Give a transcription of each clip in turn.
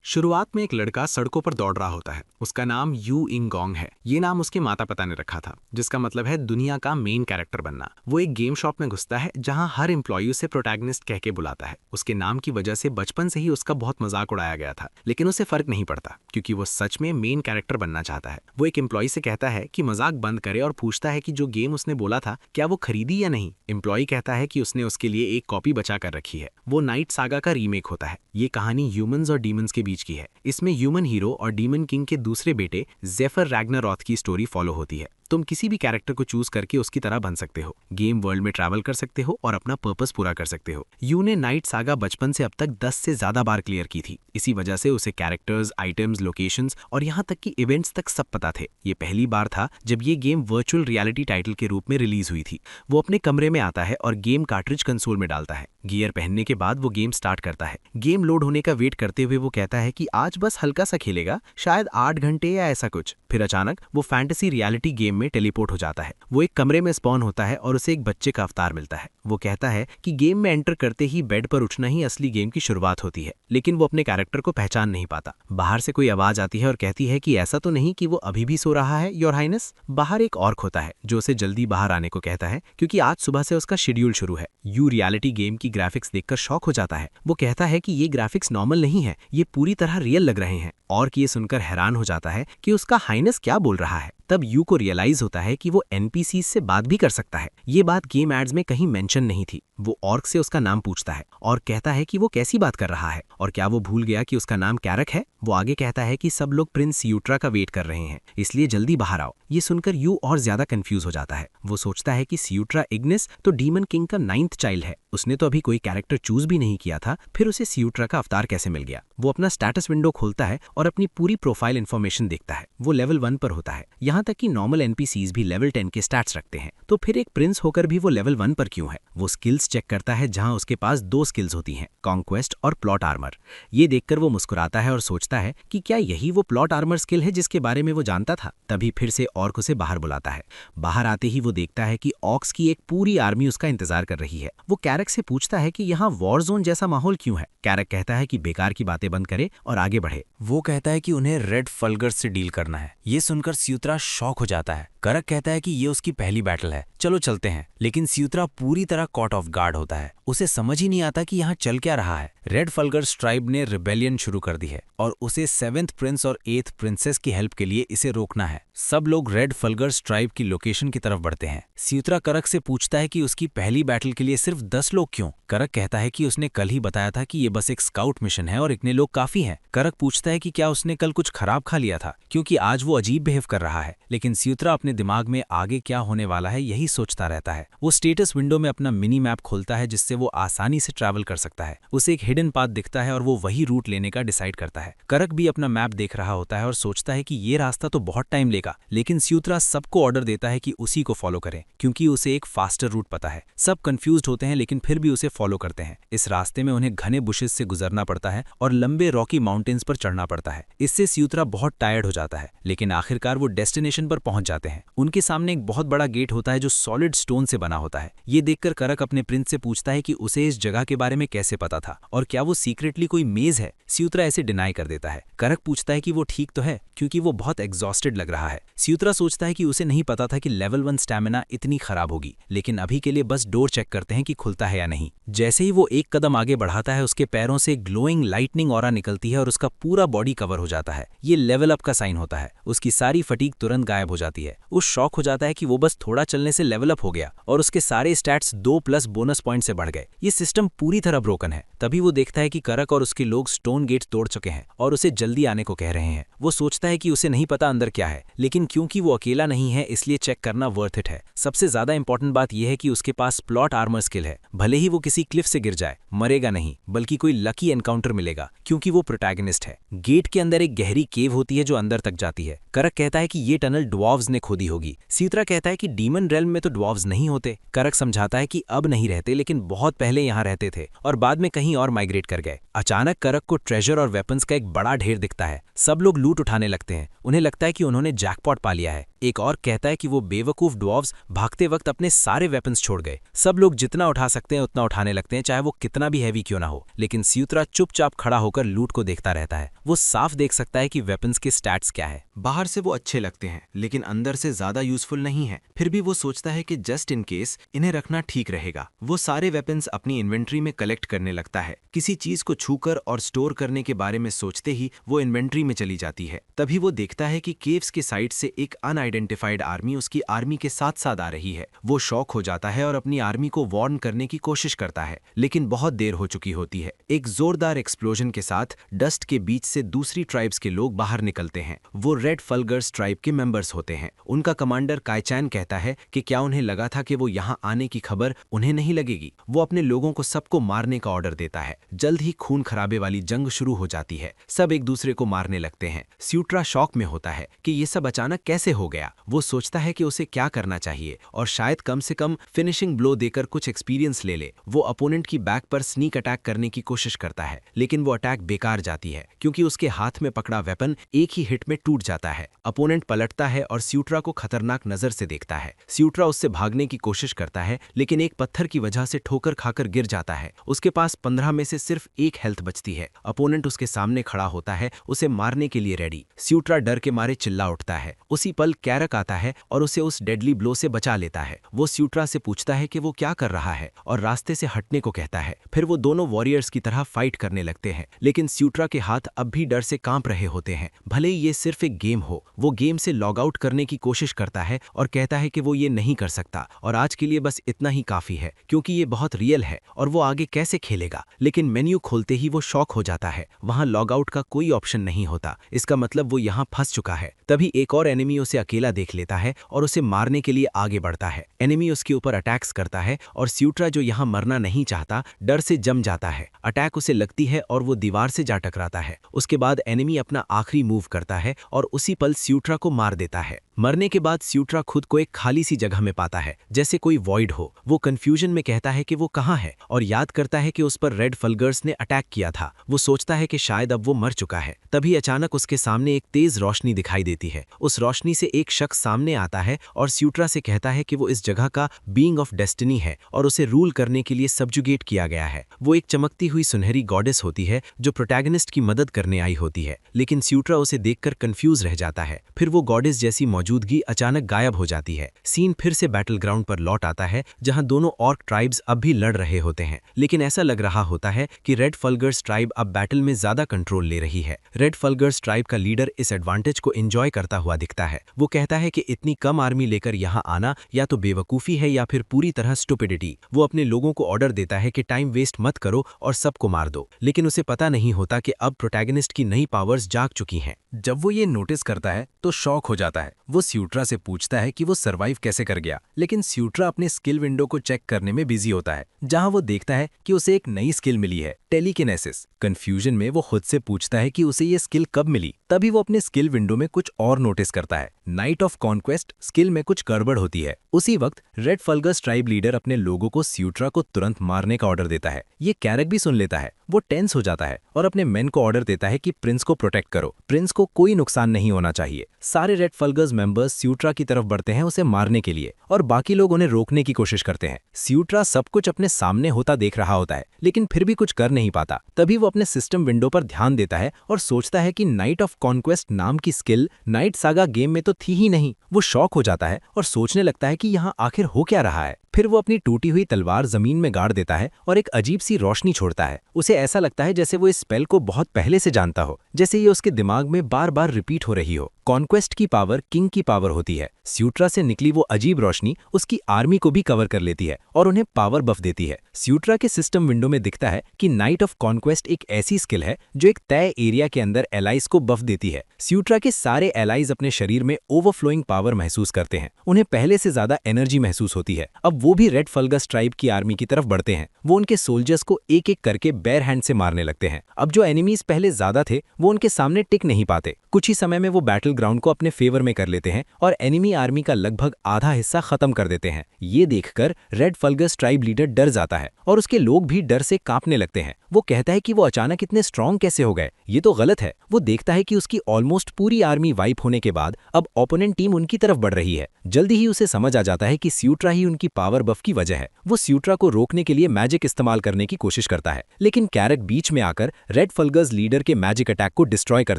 शुरुआत में एक लड़का सड़कों पर दौड़ रहा होता है। उसका नाम यू इंग गोंग है। ये नाम उसके माता पिता ने रखा था, जिसका मतलब है दुनिया का मेन कैरेक्टर बनना। वो एक गेम शॉप में घुसता है जहां हर एम्प्लॉय उसे प्रोटैगनिस्ट कह के बुलाता है। उसके नाम की वजह से बचपन से ही उसका बहुत मजाक उड़ाया गया था, लेकिन उसे फर्क नहीं पड़ता क्योंकि वो सच में मेन कैरेक्टर बनना चाहता है। वो एक एम्प्लॉय से कहता है कि मजाक बंद करे और पूछता है कि जो गेम उसने बोला था क्या वो खरीदी या नहीं। एम्प्लॉय कहता है कि उसने उसके लिए एक कॉपी बचा कर रखी है। वो नाइट सागा का रीमेक होता है। ये कहानी ह्यूमंस और डीमंस के बीच की है। इसमें ह्यूमन हीरो और डीमन किंग के दूसरे बेटे ज़ेफर रैग्नारॉथ की स्टोरी फॉलो होती है। तुम किसी भी कैरेक्टर को चूज करके उसकी तरह बन सकते हो, गेम वर्ल्ड में ट्रैवल कर सकते हो और अपना पर्पस पूरा कर सकते हो। यू ने नाइट सागा बचपन से अब तक 10 से ज्यादा बार क्लियर की थी। इसी वजह से उसे कैरेक्टर्स, आइटम्स, लोकेशंस और यहाँ तक कि इवेंट्स तक सब पता थे। ये पहली बार था जब ये गेम वर्चुअल रियलिटी टाइटल के रूप में रिलीज हुई थी। वो अपने कमरे में आता है और गेम कार्ट्रिज कंसोल में डालता है। गियर पहनने के बाद वो गेम स्टार्ट करता है। गेम लोड होने का वेट करते हुए वो कहता है कि आज बस हल्का सा खेलेगा, शायद 8 घंटे या ऐसा कुछ। फिर अचानक वो फैंटेसी रियलिटी गेम में टेलीपोर्ट हो जाता है। वो एक कमरे में स्पॉन होता है और उसे एक बच्चे का अवतार मिलता है। वो कहता है कि गेम में एंटर करते ही बेड पर उठना ही असली गेम की शुरुआत होती है, लेकिन वो अपने कैरेक्टर को पहचान नहीं पाता। बाहर से कोई आवाज आती है और कहती है कि ऐसा तो नहीं कि वो अभी भी सो रहा है योर हाइनेस। बाहर एक ऑर्क होता है जो उसे जल्दी बाहर आने को कहता है क्योंकि आज सुबह से उसका शेड्यूल शुरू है। यू रियलिटी गेम की ग्राफिक्स देखकर शॉक हो जाता है। वो कहता है कि ये ग्राफिक्स नॉर्मल नहीं है, ये पूरी तरह रियल लग रहे हैं। ऑर्क ये सुनकर हैरान हो जाता है कि उसका हाइनेस क्या बोल रहा है। तब यू को रियलाइज होता है कि वो एनपीसी से बात भी कर सकता है। ये बात गेम एड्स में कहीं मेंशन नहीं थी। वो ऑर्क से उसका नाम पूछता है और कहता है कि वो कैसी बात कर रहा है और क्या वो भूल गया कि उसका नाम कैरक है। वो आगे कहता है कि सब लोग प्रिंस सियूट्रा का वेट कर रहे हैं, इसलिए जल्दी बाहर आओ। ये सुनकर यू और ज्यादा कंफ्यूज हो जाता है। वो सोचता है कि सियूट्रा इग्निस तो डीमन किंग का 9th चाइल्ड है। उसने तो अभी कोई कैरेक्टर चूज भी नहीं किया था, फिर उसे सियूट्रा का अवतार कैसे मिल गया। वो अपना स्टेटस विंडो खोलता है और अपनी पूरी प्रोफाइल इन्फॉर्मेशन देखता है। वो लेवल 1 पर होता है। यहाँ तक कि नॉर्मल एनपीसीज भी लेवल 10 के स्टैट्स रखते हैं, तो फिर एक प्रिंस होकर भी वो लेवल 1 पर क्यों है। वो स्किल्स चेक करता है जहां उसके पास 2 स्किल्स होती हैं, कॉन्क्वेस्ट और प्लॉट आर्मर। ये देखकर वो मुस्कुराता है और सोचता है कि क्या यही वो प्लॉट आर्मर स्किल है जिसके बारे में वो जानता था। तभी फिर से ऑर्क उसे बाहर बुलाता है। बाहर आते ही वो देखता है कि ऑक्स की एक पूरी आर्मी उसका इंतजार कर रही है। वो कैरक से पूछता है कि यहाँ वॉर जोन जैसा माहौल क्यों है। कैरक कहता है कि बेकार की बातें बंद करे और आगे बढ़े। वो कहता है कि उन्हें रेड फल्गर्स से डील करना है। ये सुनकर सियूत्रा शॉक हो जाता है। करक कहता है कि ये उसकी पहली बैटल है, चलो चलते हैं। लेकिन सियूत्रा पूरी तरह कॉट ऑफ गार्ड होता है। उसे समझ ही नहीं आता कि यहाँ चल क्या रहा है। रेड फल्गर्स ट्राइब ने रिबेलियन शुरू कर दी है और उसे 7th प्रिंस और 8th प्रिंसेस की हेल्प के लिए इसे रोकना है। सब लोग रेड फल्गर्स ट्राइब की लोकेशन की तरफ बढ़ते हैं। सियूत्रा करक से पूछता है कि उसकी पहली बैटल के लिए सिर्फ 10 लोग क्यों। करक कहता है कि उसने कल ही बताया था कि ये बस एक स्काउट मिशन है और इतने लोग काफी हैं। करक पूछता है कि क्या उसने कल कुछ खराब खा लिया था, क्योंकि आज वो अजीब बिहेव कर रहा है। लेकिन सियूत्रा अपने दिमाग में आगे क्या होने वाला है यही सोचता रहता है। वो स्टेटस विंडो में अपना मिनी मैप खोलता है जिससे वो आसानी से ट्रैवल कर सकता है। उसे एक हिडन पाथ दिखता है और वो वही रूट लेने का डिसाइड करता है। करक भी अपना मैप देख रहा होता है और सोचता है कि ये रास्ता तो बहुत टाइम लेगा, लेकिन सियूत्रा सबको ऑर्डर देता है कि उसी को फॉलो करें क्योंकि उसे एक फास्टर रूट पता है। सब कंफ्यूज्ड होते हैं लेकिन फिर भी उसे फॉलो करते हैं। इस रास्ते में उन्हें घने बुशेस से गुजरना पड़ता है और लंबे रॉकी माउंटेन्स पर चढ़ना पड़ता है। इससे सियूत्रा बहुत टायर्ड हो जाता है, लेकिन आखिरकार वो डेस्टिनेशन पर पहुंच जाते हैं। उनके सामने एक बहुत बड़ा गेट होता है जो सॉलिड स्टोन से बना होता है। ये देखकर करक अपने प्रिंस से पूछता है कि उसे इस जगह के बारे में कैसे पता था और क्या वो सीक्रेटली कोई मेज है। सियूत्रा ऐसे डिनाई कर देता है। करक पूछता है कि वो ठीक तो है क्योंकि वो बहुत एग्जॉस्टेड लग रहा है। सियूत्रा सोचता है कि उसे नहीं पता था कि लेवल 1 स्टैमिना इतनी खराब होगी, लेकिन अभी के लिए बस डोर चेक करते हैं कि खुलता है या नहीं। जैसे ही वो एक कदम आगे बढ़ाता है उसके पैरों से ग्लोइंग लाइटनिंग ऑरा निकलती है और उसका पूरा बॉडी कवर हो जाता है। ये लेवल अप का साइन होता है। उसकी सारी फटीग तुरंत गायब हो जाती है। वो शॉक हो जाता है कि वो बस थोड़ा चलने से लेवल अप हो गया और उसके सारे स्टैट्स 2+ बोनस पॉइंट से बढ़ गए। ये सिस्टम पूरी तरह ब्रोकन है। तभी वो देखता है कि करक और उसके लोग स्टोन गेट तोड़ चुके हैं और उसे जल्दी आने को कह रहे हैं। वो सोचता है कि उसे नहीं पता अंदर क्या है, लेकिन क्योंकि वो अकेला नहीं है इसलिए चेक करना वर्थ इट है। सबसे ज्यादा इंपॉर्टेंट बात यह है कि उसके पास प्लॉट आर्मर स्किल है। भले ही वो किसी क्लिफ से गिर जाए, मरेगा नहीं, बल्कि कोई लकी एनकाउंटर मिलेगा क्योंकि वो प्रोटैगनिस्ट है। गेट के अंदर एक गहरी केव होती है जो अंदर तक जाती है। करक कहता है कि ये टनल ड्वार्व्स ने खोदी होगी। सियूत्रा कहता है कि डीमन रेल्म में तो ड्वार्व्स नहीं होते। करक समझाता है कि अब नहीं रहते, लेकिन बहुत पहले यहाँ रहते थे और बाद में कहीं और माइग्रेट कर गए। अचानक करक को ट्रेजर और वेपन्स का एक बड़ा ढेर दिखता है। सब लोग लूट उठाने लगते हैं। उन्हें लगता है कि उन्होंने जैकपॉट पा लिया है। एक और कहता है कि वो बेवकूफ ड्वार्व्स भागते वक्त अपने सारे वेपन्स छोड़ गए। सब लोग जितना उठा सकते हैं उतना उठाने लगते हैं, चाहे वो कितना भी हैवी क्यों ना हो, लेकिन स्यूत्रा चुपचाप खड़ा होकर लूट को देखता रहता है। वो साफ देख सकता है कि वेपन्स के स्टैट्स क्या है। बाहर से वो अच्छे लगते हैं लेकिन अंदर से ज्यादा यूजफुल नहीं है। फिर भी वो सोचता है कि जस्ट इन केस इन्हें रखना ठीक रहेगा। वो सारे वेपन्स अपनी इन्वेंट्री में कलेक्ट करने लगता है। किसी चीज को छूकर और स्टोर करने के बारे में सोचते ही वो इन्वेंट्री में चली जाती है। तभी वो देखता है कि केव्स के साइड से एक अनआइडेंटिफाइड आर्मी उसकी आर्मी के साथ साथ आ रही है। वो शॉक हो जाता है और अपनी आर्मी को वार्न करने की कोशिश करता है, लेकिन बहुत देर हो चुकी होती है। एक जोरदार एक्सप्लोजन के साथ डस्ट के बीच से दूसरी ट्राइब्स के लोग बाहर निकलते हैं। वो रेड फल्गर्स ट्राइब के मेंबर्स होते हैं। उनका कमांडर काइचैन कहता है कि क्या उन्हें लगा था कि वो यहाँ आने की खबर उन्हें नहीं लगेगी। वो अपने लोगों को सबको मारने का ऑर्डर देता है। जल्द ही खून खराबे वाली जंग शुरू हो जाती है। सब एक दूसरे को मारने लगते हैं। स्यूट्रा शॉक में होता है कि ये सब अचानक कैसे हो गया। वो सोचता है कि उसे क्या करना चाहिए और शायद कम से कम फिनिशिंग ब्लो देकर कुछ एक्सपीरियंस ले ले। वो अपोनेंट की बैक पर स्नीक अटैक करने की कोशिश करता है, लेकिन वो अटैक बेकार जाती है क्योंकि उसके हाथ में पकड़ा वेपन एक ही हिट में टूट जाता है। अपोनेंट पलटता है और स्यूट्रा को खतरनाक नजर से देखता है। स्यूट्रा उससे भागने की कोशिश करता है, लेकिन एक पत्थर की वजह से ठोकर खाकर गिर जाता है। उसके पास 15 में से सिर्फ 1 हेल्थ बचती है। अपोनेंट उसके सामने खड़ा होता है, उसे मारने के लिए रेडी। स्यूट्रा डर के मारे चिल्ला उठता है। उसी पल कैरक आता है और उसे उस डेडली ब्लो से बचा लेता है। वो स्यूट्रा से पूछता है कि वो क्या कर रहा है और रास्ते से हटने को कहता है। फिर वो दोनों वॉरियर्स की तरह फाइट करने लगते हैं, लेकिन स्यूट्रा के हाथ अब भी डर से कांप रहे होते हैं। भले ही ये सिर्फ एक गेम हो, वो गेम से लॉग आउट करने की कोशिश करता है और कहता है कि वो ये नहीं कर सकता और आज के लिए बस इतना ही काफी है क्योंकि ये बहुत रियल है और वो आगे कैसे खेलेगा। लेकिन मेन्यू खोलते ही वो शॉक हो जाता है। वहां लॉग आउट का कोई ऑप्शन नहीं होता। इसका मतलब वो यहाँ फंस चुका है। तभी एक और एनिमी उसे अकेला देख लेता है और उसे मारने के लिए आगे बढ़ता है। एनिमी उसके ऊपर अटैक्स करता है और स्यूट्रा जो यहाँ मरना नहीं चाहता डर से जम जाता है। अटैक उसे लगती है और वो दीवार से जा टकराता है। उसके बाद एनिमी अपना आखिरी मूव करता है और उसी पल स्यूट्रा को मार देता है। मरने के बाद स्यूट्रा खुद को एक खाली सी जगह में पाता है, जैसे कोई वॉइड हो। वो कंफ्यूजन में कहता है कि वो कहाँ है और याद करता है कि उस पर रेड फल्गर्स ने अटैक किया था। वो सोचता है कि शायद अब वो मर चुका है। तभी अचानक उसके सामने एक तेज रोशनी दिखाई देती है। उस रोशनी से एक शख्स सामने आता है और स्यूट्रा से कहता है कि वो इस जगह का बीइंग ऑफ डेस्टिनी है और उसे रूल करने के लिए सब्जुगेट किया गया है। वो एक चमकती हुई सुनहरी गॉडेस होती है जो प्रोटैगनिस्ट की मदद करने आई होती है, लेकिन स्यूट्रा उसे देखकर कंफ्यूज रह जाता है। फिर वो गॉडेस जैसी मौजूदगी अचानक गायब हो जाती है। सीन फिर से बैटल ग्राउंड पर लौट आता है जहां दोनों ऑर्क ट्राइब्स अब भी लड़ रहे होते हैं, लेकिन ऐसा लग रहा होता है कि रेड फल्गर्स ट्राइब अब बैटल में ज्यादा कंट्रोल ले रही है। रेड फल्गर्स ट्राइब का लीडर इस एडवांटेज को एंजॉय करता हुआ दिखता है। वो कहता है कि इतनी कम आर्मी लेकर यहाँ आना या तो बेवकूफी है या फिर पूरी तरह स्टुपिडिटी। वो अपने लोगों को ऑर्डर देता है कि टाइम वेस्ट मत करो और सबको मार दो, लेकिन उसे पता नहीं होता कि अब प्रोटैगनिस्ट की नई पावर्स जाग चुकी हैं। जब वो ये नोटिस करता है तो शॉक हो जाता है। वो स्यूट्रा से पूछता है कि वो सरवाइव कैसे कर गया, लेकिन स्यूट्रा अपने स्किल विंडो को चेक करने में बिजी होता है, जहां वो देखता है कि उसे एक नई स्किल मिली है, टेलीकिनेसिस। कंफ्यूजन में वो खुद से पूछता है कि उसे ये स्किल कब मिली। तभी वो अपने स्किल विंडो में कुछ और नोटिस करता है। नाइट ऑफ कॉन्क्वेस्ट स्किल में कुछ गड़बड़ होती है। उसी वक्त रेड फल्गर्स ट्राइब लीडर अपने लोगों को स्यूट्रा को तुरंत मारने का ऑर्डर देता है। ये कैरक भी सुन लेता है। वो टेंस हो जाता है और अपने मेन को ऑर्डर देता है कि प्रिंस को प्रोटेक्ट करो, प्रिंस को कोई नुकसान नहीं होना चाहिए। सारे रेड फल्गर्स मेंबर्स स्यूट्रा की तरफ बढ़ते हैं उसे मारने के लिए और बाकी लोग उन्हें रोकने की कोशिश करते हैं। स्यूट्रा सब कुछ अपने सामने होता देख रहा होता है, लेकिन फिर भी कुछ कर नहीं पाता। तभी वो अपने सिस्टम विंडो पर ध्यान देता है और सोचता है कि नाइट ऑफ कॉन्क्वेस्ट नाम की स्किल नाइट सागा गेम में तो थी ही नहीं। वो शॉक हो जाता है और सोचने लगता है कि यहाँ आखिर हो क्या रहा है। फिर वो अपनी टूटी हुई तलवार जमीन में गाड़ देता है और एक अजीब सी रोशनी छोड़ता है। उसे ऐसा लगता है जैसे वो इस स्पेल को बहुत पहले से जानता हो, जैसे ये उसके दिमाग में बार बार रिपीट हो रही हो। कॉन्क्वेस्ट की पावर किंग की पावर होती है। स्यूट्रा से निकली वो अजीब रोशनी उसकी आर्मी को भी कवर कर लेती है और उन्हें पावर बफ देती है। स्यूट्रा के सिस्टम विंडो में दिखता है कि नाइट ऑफ कॉन्क्वेस्ट एक ऐसी स्किल है जो एक तय एरिया के अंदर एलाइज को बफ देती है। स्यूट्रा के सारे एलाइज अपने शरीर में ओवरफ्लोइंग पावर महसूस करते हैं। उन्हें पहले से ज्यादा एनर्जी महसूस होती है। अब वो भी रेड फल्गस ट्राइब की आर्मी की तरफ बढ़ते हैं। वो उनके सोल्जर्स को एक एक करके बेयर हैंड से मारने लगते हैं। अब जो एनिमीज पहले ज्यादा थे वो उनके सामने टिक नहीं पाते। कुछ ही समय में वो बैटल ग्राउंड को अपने फेवर में कर लेते हैं और एनिमी आर्मी का लगभग आधा हिस्सा खत्म कर देते हैं। ये देखकर रेड फल्गस ट्राइब लीडर डर जाता है और उसके लोग भी डर से कांपने लगते हैं। वो कहता है कि वो अचानक इतने स्ट्रांग कैसे हो गए, ये तो गलत है। वो देखता है कि उसकी ऑलमोस्ट पूरी आर्मी वाइप होने के बाद अब ओपोनेंट टीम उनकी तरफ बढ़ रही है। जल्दी ही उसे समझ आ जाता है कि स्यूट्रा ही उनकी पावर बफ की वजह है। वो स्यूट्रा को रोकने के लिए मैजिक इस्तेमाल करने की कोशिश करता है, लेकिन कैरक बीच में आकर रेड फल्गस लीडर के मैजिक अटैक को डिस्ट्रॉय कर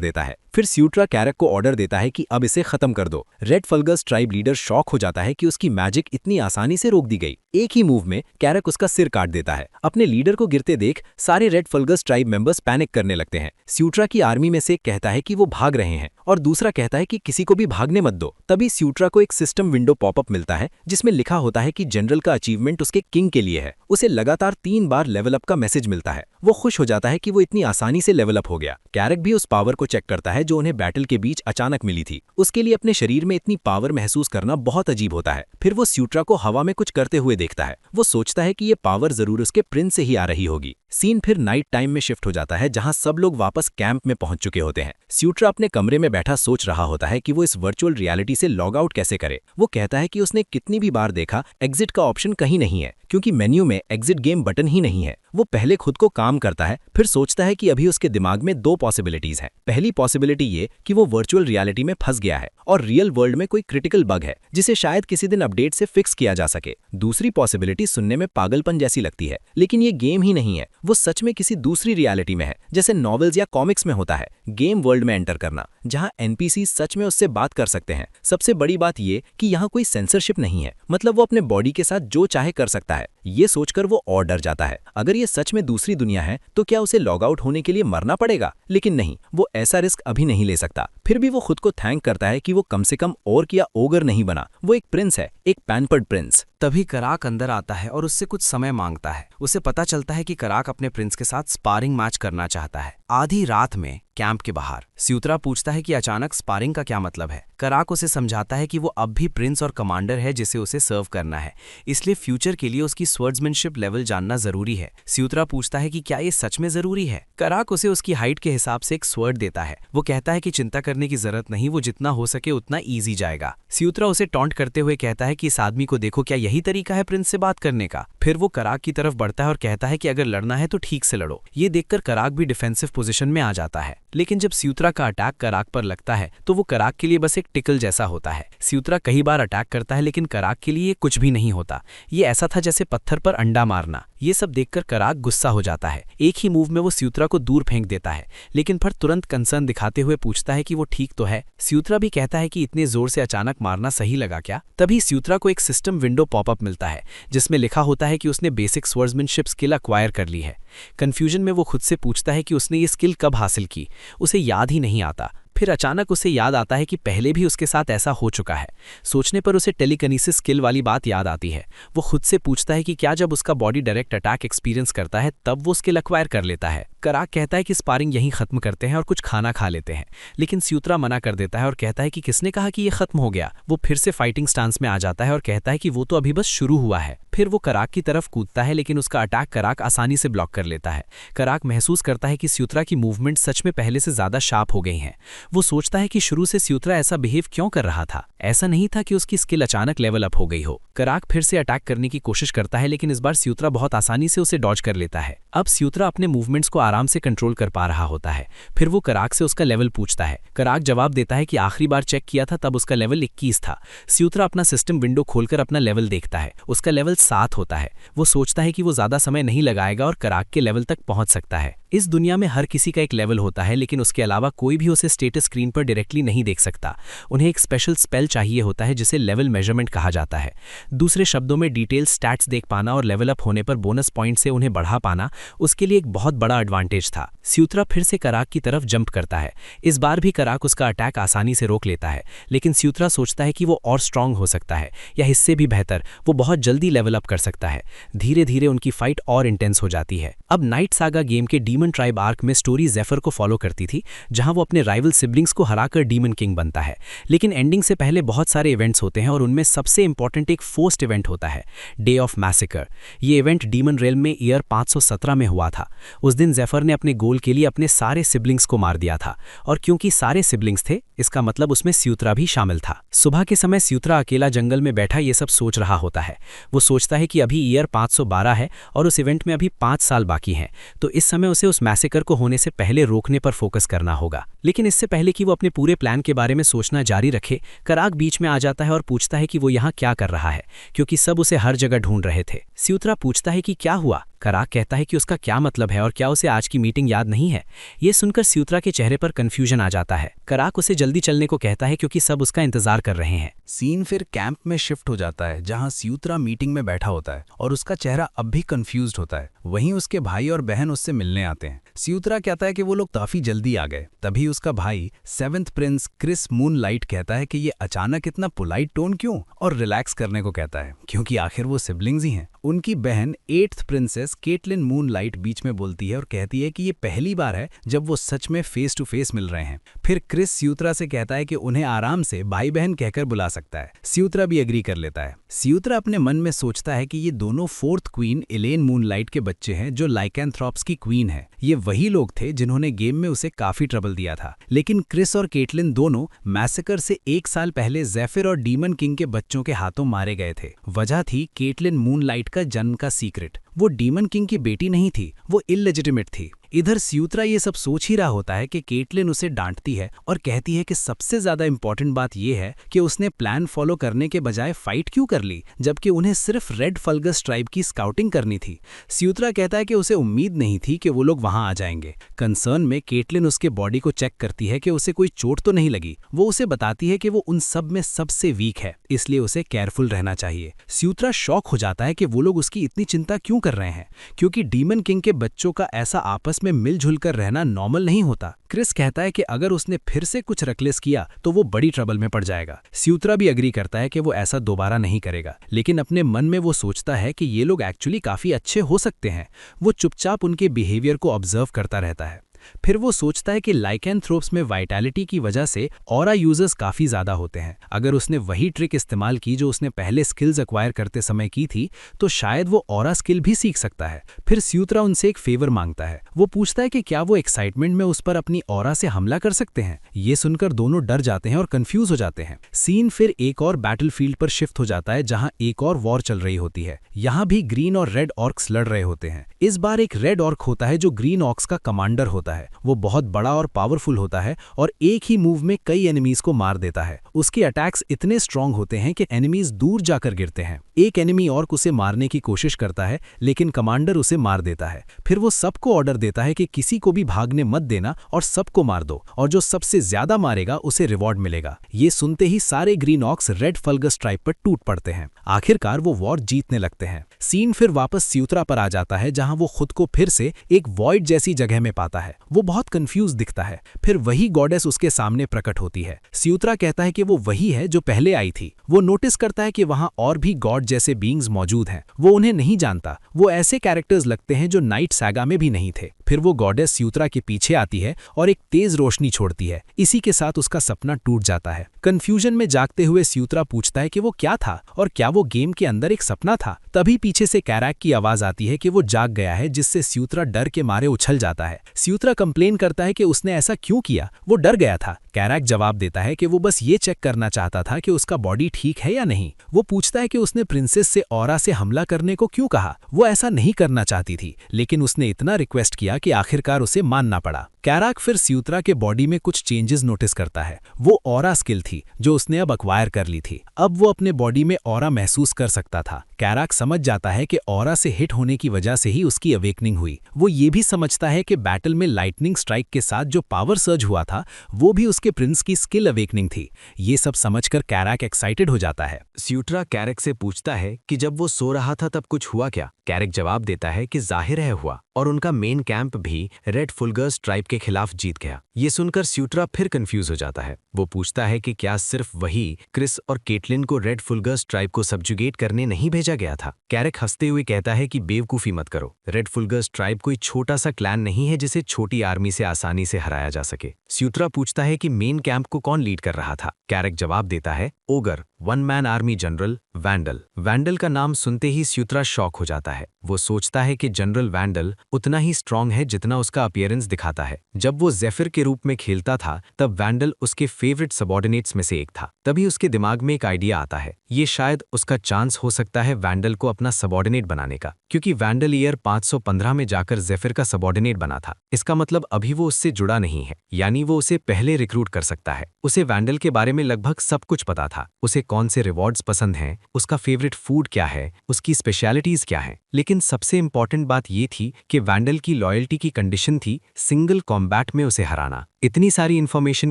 देता है। फिर स्यूट्रा कैरक को ऑर्डर देता है कि अब इसे खत्म कर दो। रेड फल्गस ट्राइब लीडर शॉक हो जाता है कि उसकी मैजिक इतनी आसानी से रोक दी गई। एक ही मूव में कैरक उसका सिर काट देता है। अपने लीडर को गिरते देख सारे रेड फल्गस ट्राइब मेंबर्स पैनिक करने लगते हैं। स्यूट्रा की आर्मी में से कहता है कि वो भाग रहे हैं और दूसरा कहता है कि किसी को भी भागने मत दो। तभी स्यूट्रा को एक सिस्टम विंडो पॉपअप मिलता है जिसमें लिखा होता है कि जनरल का अचीवमेंट उसके किंग के लिए है। उसे लगातार 3 बार लेवल अप का मैसेज मिलता है। वो खुश हो जाता है कि वो इतनी आसानी से लेवल अप हो गया। कैरक भी उस पावर को चेक करता है जो उन्हें बैटल के बीच अचानक मिली थी। उसके लिए अपने शरीर में इतनी पावर महसूस करना बहुत अजीब होता है। फिर वो स्यूट्रा को हवा में कुछ करते हुए देखता है। वो सोचता है कि ये पावर जरूर उसके प्रिंस से ही आ रही होगी। सीन फिर नाइट टाइम में शिफ्ट हो जाता है जहां सब लोग वापस कैंप में पहुंच चुके होते हैं। स्यूट्रा अपने कमरे में बैठा सोच रहा होता है कि वो इस वर्चुअल रियलिटी से लॉग आउट कैसे करे। वो कहता है कि उसने कितनी भी बार देखा एग्जिट का ऑप्शन कहीं नहीं है, क्योंकि मेन्यू में एग्जिट गेम बटन ही नहीं है। वो पहले खुद को काम करता है, फिर सोचता है कि अभी उसके दिमाग में 2 पॉसिबिलिटीज हैं। पहली पॉसिबिलिटी ये कि वो वर्चुअल रियलिटी में फंस गया है और रियल वर्ल्ड में कोई क्रिटिकल बग है जिसे शायद किसी दिन अपडेट से फिक्स किया जा सके। दूसरी पॉसिबिलिटी सुनने में पागलपन जैसी लगती है, लेकिन ये गेम ही नहीं है, वो सच में किसी दूसरी रियलिटी में है, जैसे नॉवेल्स या कॉमिक्स में होता है गेम वर्ल्ड में एंटर करना, जहां एनपीसी सच में उससे बात कर सकते हैं। सबसे बड़ी बात ये कि यहाँ कोई सेंसरशिप नहीं है, मतलब वो अपने बॉडी के साथ जो चाहे कर सकता है। ये सोचकर वो और डर जाता है। अगर ये सच में दूसरी दुनिया है तो क्या उसे लॉग आउट होने के लिए मरना पड़ेगा? लेकिन नहीं, वो ऐसा रिस्क अभी नहीं ले सकता। फिर भी वो खुद को थैंक करता है कि वो कम से कम और या ओगर नहीं बना। वो एक प्रिंस है, एक पैम्पर्ड प्रिंस। तभी कराक अंदर आता है और उससे कुछ समय मांगता है। उसे पता चलता है कि कराक अपने प्रिंस के साथ स्पारिंग मैच करना चाहता है। आधी रात में कैंप के बाहर स्यूत्रा पूछता है कि अचानक स्पारिंग का क्या मतलब है। कराक उसे समझाता है कि वो अब भी प्रिंस और कमांडर है जिसे उसे सर्व करना है, इसलिए फ्यूचर के लिए उसकी स्वर्ड्समैनशिप लेवल जानना जरूरी है। स्यूत्रा पूछता है कि क्या ये सच में जरूरी है। कराक उसे उसकी हाइट के हिसाब से एक स्वर्ड देता है। वो कहता है कि चिंता करने की जरूरत नहीं, वो जितना हो सके उतना ईजी जाएगा। स्यूत्रा उसे टॉन्ट करते हुए कहता है कि इस आदमी को देखो, क्या यही तरीका है प्रिंस से बात करने का? फिर वो कराक की तरफ बढ़ता है और कहता है कि अगर लड़ना है तो ठीक से लड़ो। ये देखकर कराक भी डिफेंसिव पोजीशन में आ जाता है, लेकिन जब स्यूत्रा का अटैक कराक पर लगता है तो वो कराक के लिए बस एक टिकल जैसा होता है। स्यूत्रा कई बार अटैक करता है लेकिन कराक के लिए कुछ भी नहीं होता। ये ऐसा था जैसे पत्थर पर अंडा मारना। ये सब देखकर कराक गुस्सा हो जाता है। एक ही मूव में वो स्यूत्रा को दूर फेंक देता है, लेकिन फिर तुरंत कंसर्न दिखाते हुए पूछता है कि वो ठीक तो है। स्यूत्रा भी कहता है कि इतने जोर से अचानक मारना सही लगा क्या? तभी स्यूत्रा को एक सिस्टम विंडो पॉपअप मिलता है जिसमें लिखा होता है कि उसने बेसिक स्वर्ड्समैनशिप स्किल अक्वायर कर ली है। कंफ्यूजन में वो खुद से पूछता है कि उसने ये स्किल कब हासिल की। उसे याद ही नहीं आता। फिर अचानक उसे याद आता है कि पहले भी उसके साथ ऐसा हो चुका है। सोचने पर उसे टेलीकिनेसिस स्किल वाली बात याद आती है। वो खुद से पूछता है कि क्या जब उसका बॉडी डायरेक्ट अटैक एक्सपीरियंस करता है तब वो स्किल एक्वायर कर लेता है। कराक कहता है कि स्पारिंग यहीं खत्म करते हैं और कुछ खाना खा लेते हैं, लेकिन स्यूत्रा मना कर देता है और कहता है कि किसने कहा कि ये खत्म हो गया। वो फिर से फाइटिंग स्टांस में आ जाता है और कहता है कि वो तो अभी बस शुरू हुआ है। फिर वो कराक की तरफ कूदता है, लेकिन उसका अटैक कराक आसानी से ब्लॉक कर लेता है। कराक महसूस करता है कि स्यूत्रा की मूवमेंट सच में पहले से ज्यादा शार्प हो गई हैं। वो सोचता है कि शुरू से स्यूत्रा ऐसा बिहेव क्यों कर रहा था। ऐसा नहीं था कि उसकी स्किल अचानक लेवल अप हो गई हो। कराक फिर से अटैक करने की कोशिश करता है, लेकिन इस बार स्यूत्रा बहुत आसानी से उसे डॉज कर लेता है। अब स्यूत्रा अपने मूवमेंट्स को आराम से कंट्रोल कर पा रहा होता है। फिर वो कराक से उसका लेवल पूछता है। कराक जवाब देता है कि आखिरी बार चेक किया था तब उसका लेवल 21 था। स्यूत्रा अपना सिस्टम विंडो खोलकर अपना लेवल देखता है। उसका लेवल 7 होता है। वो सोचता है कि वो ज्यादा समय नहीं लगाएगा और कराक के लेवल तक पहुंच सकता है। इस दुनिया में हर किसी का एक लेवल होता है, लेकिन उसके अलावा कोई भी उसे स्टेटस स्क्रीन पर डायरेक्टली नहीं देख सकता। उन्हें एक स्पेशल स्पेल चाहिए होता है जिसे लेवल मेजरमेंट कहा जाता है। दूसरे शब्दों में डिटेल स्टैट्स देख पाना और लेवल अप होने पर बोनस पॉइंट से उन्हें बढ़ा पाना उसके लिए एक बहुत बड़ा एडवांटेज था। स्यूत्रा फिर से कराक की तरफ जंप करता है। इस बार भी कराक उसका अटैक आसानी से रोक लेता है, लेकिन स्यूत्रा सोचता है कि वो और स्ट्रांग हो सकता है, या इससे भी बेहतर वो बहुत जल्दी लेवल अप कर सकता है। धीरे धीरे उनकी फाइट और इंटेंस हो जाती है। अब नाइट सागा गेम के डीमन डीमन ट्राइब आर्क में स्टोरी ज़ेफर को फॉलो करती थी, जहां वो अपने राइवल सिबलिंग्स को हराकर डीमन किंग बनता है। लेकिन एंडिंग से पहले बहुत सारे इवेंट्स होते हैं और उनमें सबसे इंपॉर्टेंट एक फोर्स्ड इवेंट होता है, डे ऑफ मैसेकर। ये इवेंट डीमन रेल्म में ईयर 517 में हुआ था। उस दिन ज़ेफर ने अपने गोल के लिए अपने सारे सिबलिंग्स को मार दिया था, और क्योंकि सारे सिबलिंग्स थे, इसका मतलब उसमें स्यूत्रा भी शामिल था। सुबह के समय स्यूत्रा अकेला जंगल में बैठा ये सब सोच रहा होता है। वो सोचता है कि अभी ईयर 512 है और उस इवेंट में अभी 5 साल बाकी हैं, तो इस समय उसे उस मैसेकर को होने से पहले रोकने पर फोकस करना होगा। लेकिन इससे पहले कि वो अपने पूरे प्लान के बारे में सोचना जारी रखे, कराक बीच में आ जाता है और पूछता है कि वो यहाँ क्या कर रहा है, क्योंकि सब उसे हर जगह ढूंढ रहे थे। स्यूत्रा पूछता है कि क्या हुआ। कराक कहता है कि उसका क्या मतलब है और क्या उसे आज की मीटिंग याद नहीं है। ये सुनकर स्यूत्रा के चेहरे पर कंफ्यूजन आ जाता है। कराक उसे जल्दी चलने को कहता है क्योंकि सब उसका इंतजार कर रहे हैं। सीन फिर कैंप में शिफ्ट हो जाता है, जहां स्यूत्रा मीटिंग में बैठा होता है और उसका चेहरा अब भी कंफ्यूज्ड होता है। वहीं उसके भाई और बहन उससे मिलने आते हैं। स्यूत्रा कहता है कि वो लोग काफी जल्दी आ गए। तभी उसका भाई 7th प्रिंस क्रिस मूनलाइट कहता है कि ये अचानक इतना पोलाइट टोन क्यों, और रिलैक्स करने को कहता है, क्योंकि आखिर वो सिबलिंग्स ही हैं। उनकी बहन 8th प्रिंसेस केटलिन मूनलाइट बीच में बोलती है और कहती है कि ये पहली बार है जब वो सच में फेस टू फेस मिल रहे हैं। फिर क्रिस स्यूत्रा से कहता है कि उन्हें आराम से भाई बहन कहकर बुला सकता है। स्यूत्रा भी एग्री कर लेता है। स्यूत्रा अपने मन में सोचता है कि ये दोनों 4th क्वीन एलेन मूनलाइट के बच्चे हैं, जो लाइकेंथ्रोप्स की क्वीन है। ये वही लोग थे जिन्होंने गेम में उसे काफी ट्रबल दिया था। लेकिन क्रिस और केटलिन दोनों मैसेकर से 1 साल पहले ज़ेफिर और डीमन किंग के बच्चों के हाथों मारे गए थे। वजह थी केटलिन मूनलाइट का जन्म का सीक्रेट। वो डीमन किंग की बेटी नहीं थी, वो इललेजिटिमेट थी। इधर स्यूत्रा ये सब सोच ही रहा होता है कि केटलिन उसे डांटती है और कहती है कि सबसे ज्यादा इंपॉर्टेंट बात यह है कि उसने प्लान फॉलो करने के बजाय फाइट क्यों कर ली, जबकि उन्हें सिर्फ रेड फल्गस ट्राइब की स्काउटिंग करनी थी। स्यूत्रा कहता है कि उसे उम्मीद नहीं थी कि वो लोग वहां आ जाएंगे। कंसर्न में केटलिन उसके बॉडी को चेक करती है कि उसे कोई चोट तो नहीं लगी। वो उसे बताती है कि वो उन सब में सबसे वीक है, इसलिए उसे केयरफुल रहना चाहिए। स्यूत्रा शॉक हो जाता है कि वो लोग उसकी इतनी चिंता क्यों कर रहे हैं, क्योंकि डीमन किंग के बच्चों का ऐसा आपस में मिलजुल कर रहना नॉर्मल नहीं होता। क्रिस कहता है कि अगर उसने फिर से कुछ रकलेस किया तो वो बड़ी ट्रबल में पड़ जाएगा। स्यूत्रा भी एग्री करता है कि वो ऐसा दोबारा नहीं करेगा, लेकिन अपने मन में वो सोचता है कि ये लोग एक्चुअली काफी अच्छे हो सकते हैं। वो चुपचाप उनके बिहेवियर को ऑब्जर्व करता रहता है। फिर वो सोचता है कि लाइकेंथ्रोप्स में वाइटैलिटी की वजह से ऑरा यूजर्स काफी ज्यादा होते हैं। अगर उसने वही ट्रिक इस्तेमाल की जो उसने पहले स्किल्स एक्वायर करते समय की थी, तो शायद वो ऑरा स्किल भी सीख सकता है। फिर स्यूत्रा उनसे एक फेवर मांगता है। वो पूछता है कि क्या वो एक्साइटमेंट में उस पर अपनी ऑरा से हमला कर सकते हैं। ये सुनकर दोनों डर जाते हैं और कंफ्यूज हो जाते हैं। सीन फिर एक और बैटलफील्ड पर शिफ्ट हो जाता है, जहां एक और वॉर चल रही होती है। यहाँ भी ग्रीन और रेड ऑर्क्स लड़ रहे होते हैं। इस बार एक रेड ऑर्क होता है जो ग्रीन ऑर्क्स का कमांडर होता है। वो बहुत बड़ा और पावरफुल होता है और एक ही मूव में कई एनिमीज को मार देता है। उसके अटैक्स इतने स्ट्रांग होते हैं कि एनिमीज दूर जाकर गिरते हैं। एक एनिमी ऑर्क उसे मारने की कोशिश करता है, लेकिन कमांडर उसे मार देता है। फिर वो सबको ऑर्डर देता है कि किसी को भी भागने मत देना और सबको मार दो, और जो सबसे ज्यादा मारेगा उसे रिवॉर्ड मिलेगा। ये सुनते ही सारे ग्रीन ऑर्क्स रेड फल्गस ट्राइब पर टूट पड़ते हैं। आखिरकार वो वॉर जीतने लगते हैं। सीन फिर वापस स्यूत्रा पर आ जाता है, जहां वो खुद को फिर से एक वॉइड जैसी जगह में पाता है। वो बहुत कंफ्यूज दिखता है। फिर वही गॉडेस उसके सामने प्रकट होती है। स्यूत्रा कहता है कि वो वही है जो पहले आई थी। वो नोटिस करता है कि वहां और भी गॉड जैसे बीइंग्स मौजूद हैं। वो उन्हें नहीं जानता। वो ऐसे कैरेक्टर्स लगते हैं जो नाइट सैगा में भी नहीं थे। फिर वो गॉडेस स्यूत्रा के पीछे आती है और एक तेज रोशनी छोड़ती है। इसी के साथ उसका सपना टूट जाता है। कंफ्यूजन में जागते हुए स्यूत्रा पूछता है कि वो क्या था और क्या वो गेम के अंदर एक सपना था। तभी पीछे से कैराक की आवाज आती है कि वो जाग गया है, जिससे स्यूत्रा डर के मारे उछल जाता है। स्यूत्रा कंप्लेन करता है कि उसने ऐसा क्यों किया, वो डर गया था। कैराक जवाब देता है कि वो बस ये चेक करना चाहता था कि उसका बॉडी ठीक है या नहीं। वो पूछता है कि उसने प्रिंसेस से ऑरा से हमला करने को क्यों कहा। वो ऐसा नहीं करना चाहती थी, लेकिन उसने इतना रिक्वेस्ट किया कि आखिरकार उसे मानना पड़ा। कैराक फिर स्यूत्रा के बॉडी में कुछ चेंजेस नोटिस करता है। वो ऑरा स्किल थी जो उसने अब एक्वायर कर ली थी। अब वो अपने बॉडी में ऑरा महसूस कर सकता था। कैराक समझ जाता है कि ऑरा से हिट होने की वजह से ही उसकी अवेकनिंग हुई। वो ये भी समझता है कि बैटल में लाइटनिंग स्ट्राइक के साथ जो पावर सर्ज हुआ था, वो भी उसके प्रिंस की स्किल अवेकनिंग थी। ये सब समझकर कैराक एक्साइटेड हो जाता है। स्यूत्रा कैरक से पूछता है कि जब वो सो रहा था तब कुछ हुआ क्या। कैरक जवाब देता है कि जाहिर है हुआ, और उनका मेन कैंप भी रेड फुलगर्स ट्राइब के के खिलाफ जीत गया। ये सुनकर स्यूत्रा फिर कंफ्यूज हो जाता है। वो पूछता है कि क्या सिर्फ वही क्रिस और केटलिन को रेड फुल्गर्स ट्राइब को सब्जुगेट करने नहीं भेजा गया था। कैरेक हंसते हुए कहता है कि बेवकूफी मत करो, रेड फुल्गर्स ट्राइब कोई छोटा सा क्लैन नहीं है जिसे छोटी आर्मी से आसानी से हराया जा सके। स्यूत्रा पूछता है कि मेन कैंप को कौन लीड कर रहा था। कैरेक जवाब देता है, ogre, one man army general vandal. Vandal का नाम सुनते ही स्यूत्रा शॉक हो जाता है। वो सोचता है कि जनरल वैंडल उतना ही स्ट्रांग है जितना उसका अपीयरेंस दिखाता है। जब वो ज़ेफिर के रूप में खेलता था तब वैंडल उसके फेवरेट सबॉर्डिनेट्स में से एक था। तभी उसके दिमाग में एक आइडिया आता है। ये शायद उसका चांस हो सकता है वैंडल को अपना सबॉर्डिनेट बनाने का, क्योंकि वैंडल ईयर 515 में जाकर ज़ेफिर का सबॉर्डिनेट बना था। इसका मतलब अभी वो उससे जुड़ा नहीं है, यानी वो उसे पहले रिक्रूट कर सकता है। उसे वैंडल के बारे में लगभग सब कुछ पता था। उसे कौन से रिवॉर्ड्स पसंद हैं, उसका फेवरेट फूड क्या है, उसकी स्पेशलिटीज क्या हैं। लेकिन सबसे इंपॉर्टेंट बात ये थी कि वैंडल की लॉयल्टी की कंडीशन थी सिंगल कॉम्बैट में उसे हराना। इतनी सारी इन्फॉर्मेशन